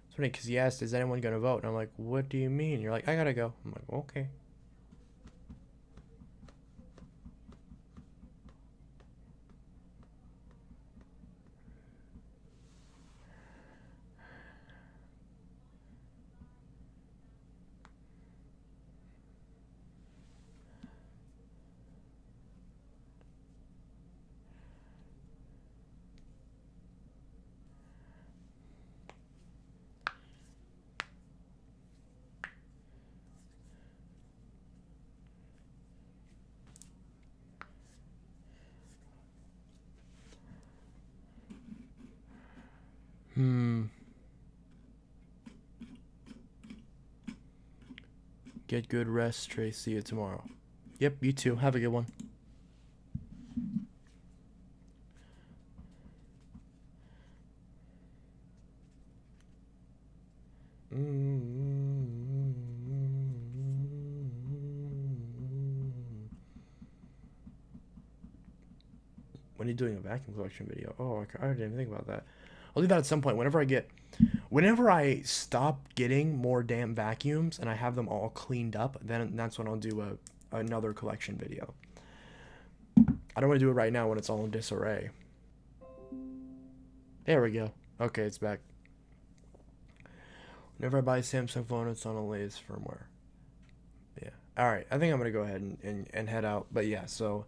It's funny because he asked, is anyone going to vote? And I'm like, what do you mean? You're like, I gotta go. I'm like, okay. Get good rest, Trace. See you tomorrow. Yep, you too. Have a good one. When are you doing a vacuum collection video? Oh, I didn't even think about that. I'll do that at some point. Whenever I stop getting more damn vacuums and I have them all cleaned up, then that's when I'll do another collection video. I don't want to do it right now when it's all in disarray. There we go. Okay, it's back. Whenever I buy a Samsung phone, it's on a latest firmware. Yeah. All right. I think I'm gonna go ahead and head out. But yeah, so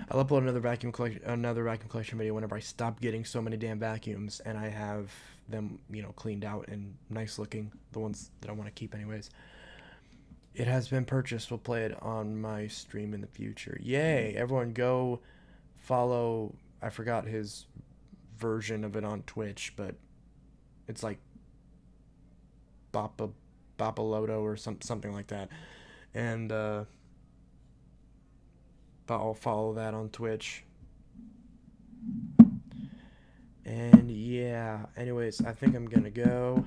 I'll upload another vacuum collection video whenever I stop getting so many damn vacuums and I have them, you know, cleaned out and nice looking, the ones that I want to keep anyways. It has been purchased. We'll play it on my stream in the future. Yay! Everyone go follow. I forgot his version of it on Twitch, but it's like Bapaloto or something like that. And I'll follow that on Twitch. And yeah, anyways, I think I'm gonna go.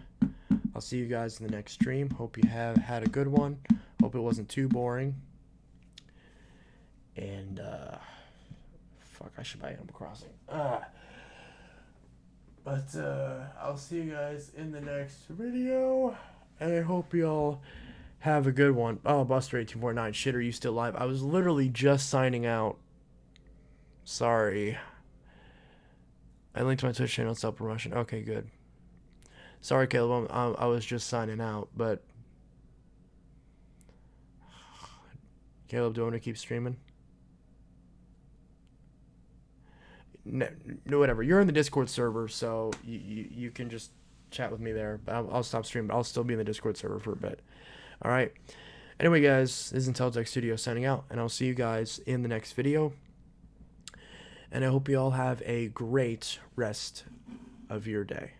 I'll see you guys in the next stream. Hope you have had a good one. Hope it wasn't too boring. And fuck, I should buy Animal Crossing. But I'll see you guys in the next video. And I hope y'all have a good one. Oh, Buster1849, shit, are you still live? I was literally just signing out. Sorry. I linked my Twitch channel, self-promotion. Okay, good. Sorry, Caleb, I was just signing out, but... Caleb, do you want to keep streaming? No, whatever. You're in the Discord server, so you can just chat with me there. I'll stop streaming, but I'll still be in the Discord server for a bit. Alright. Anyway, guys, this is Inteltech Studio signing out, and I'll see you guys in the next video. And I hope you all have a great rest of your day.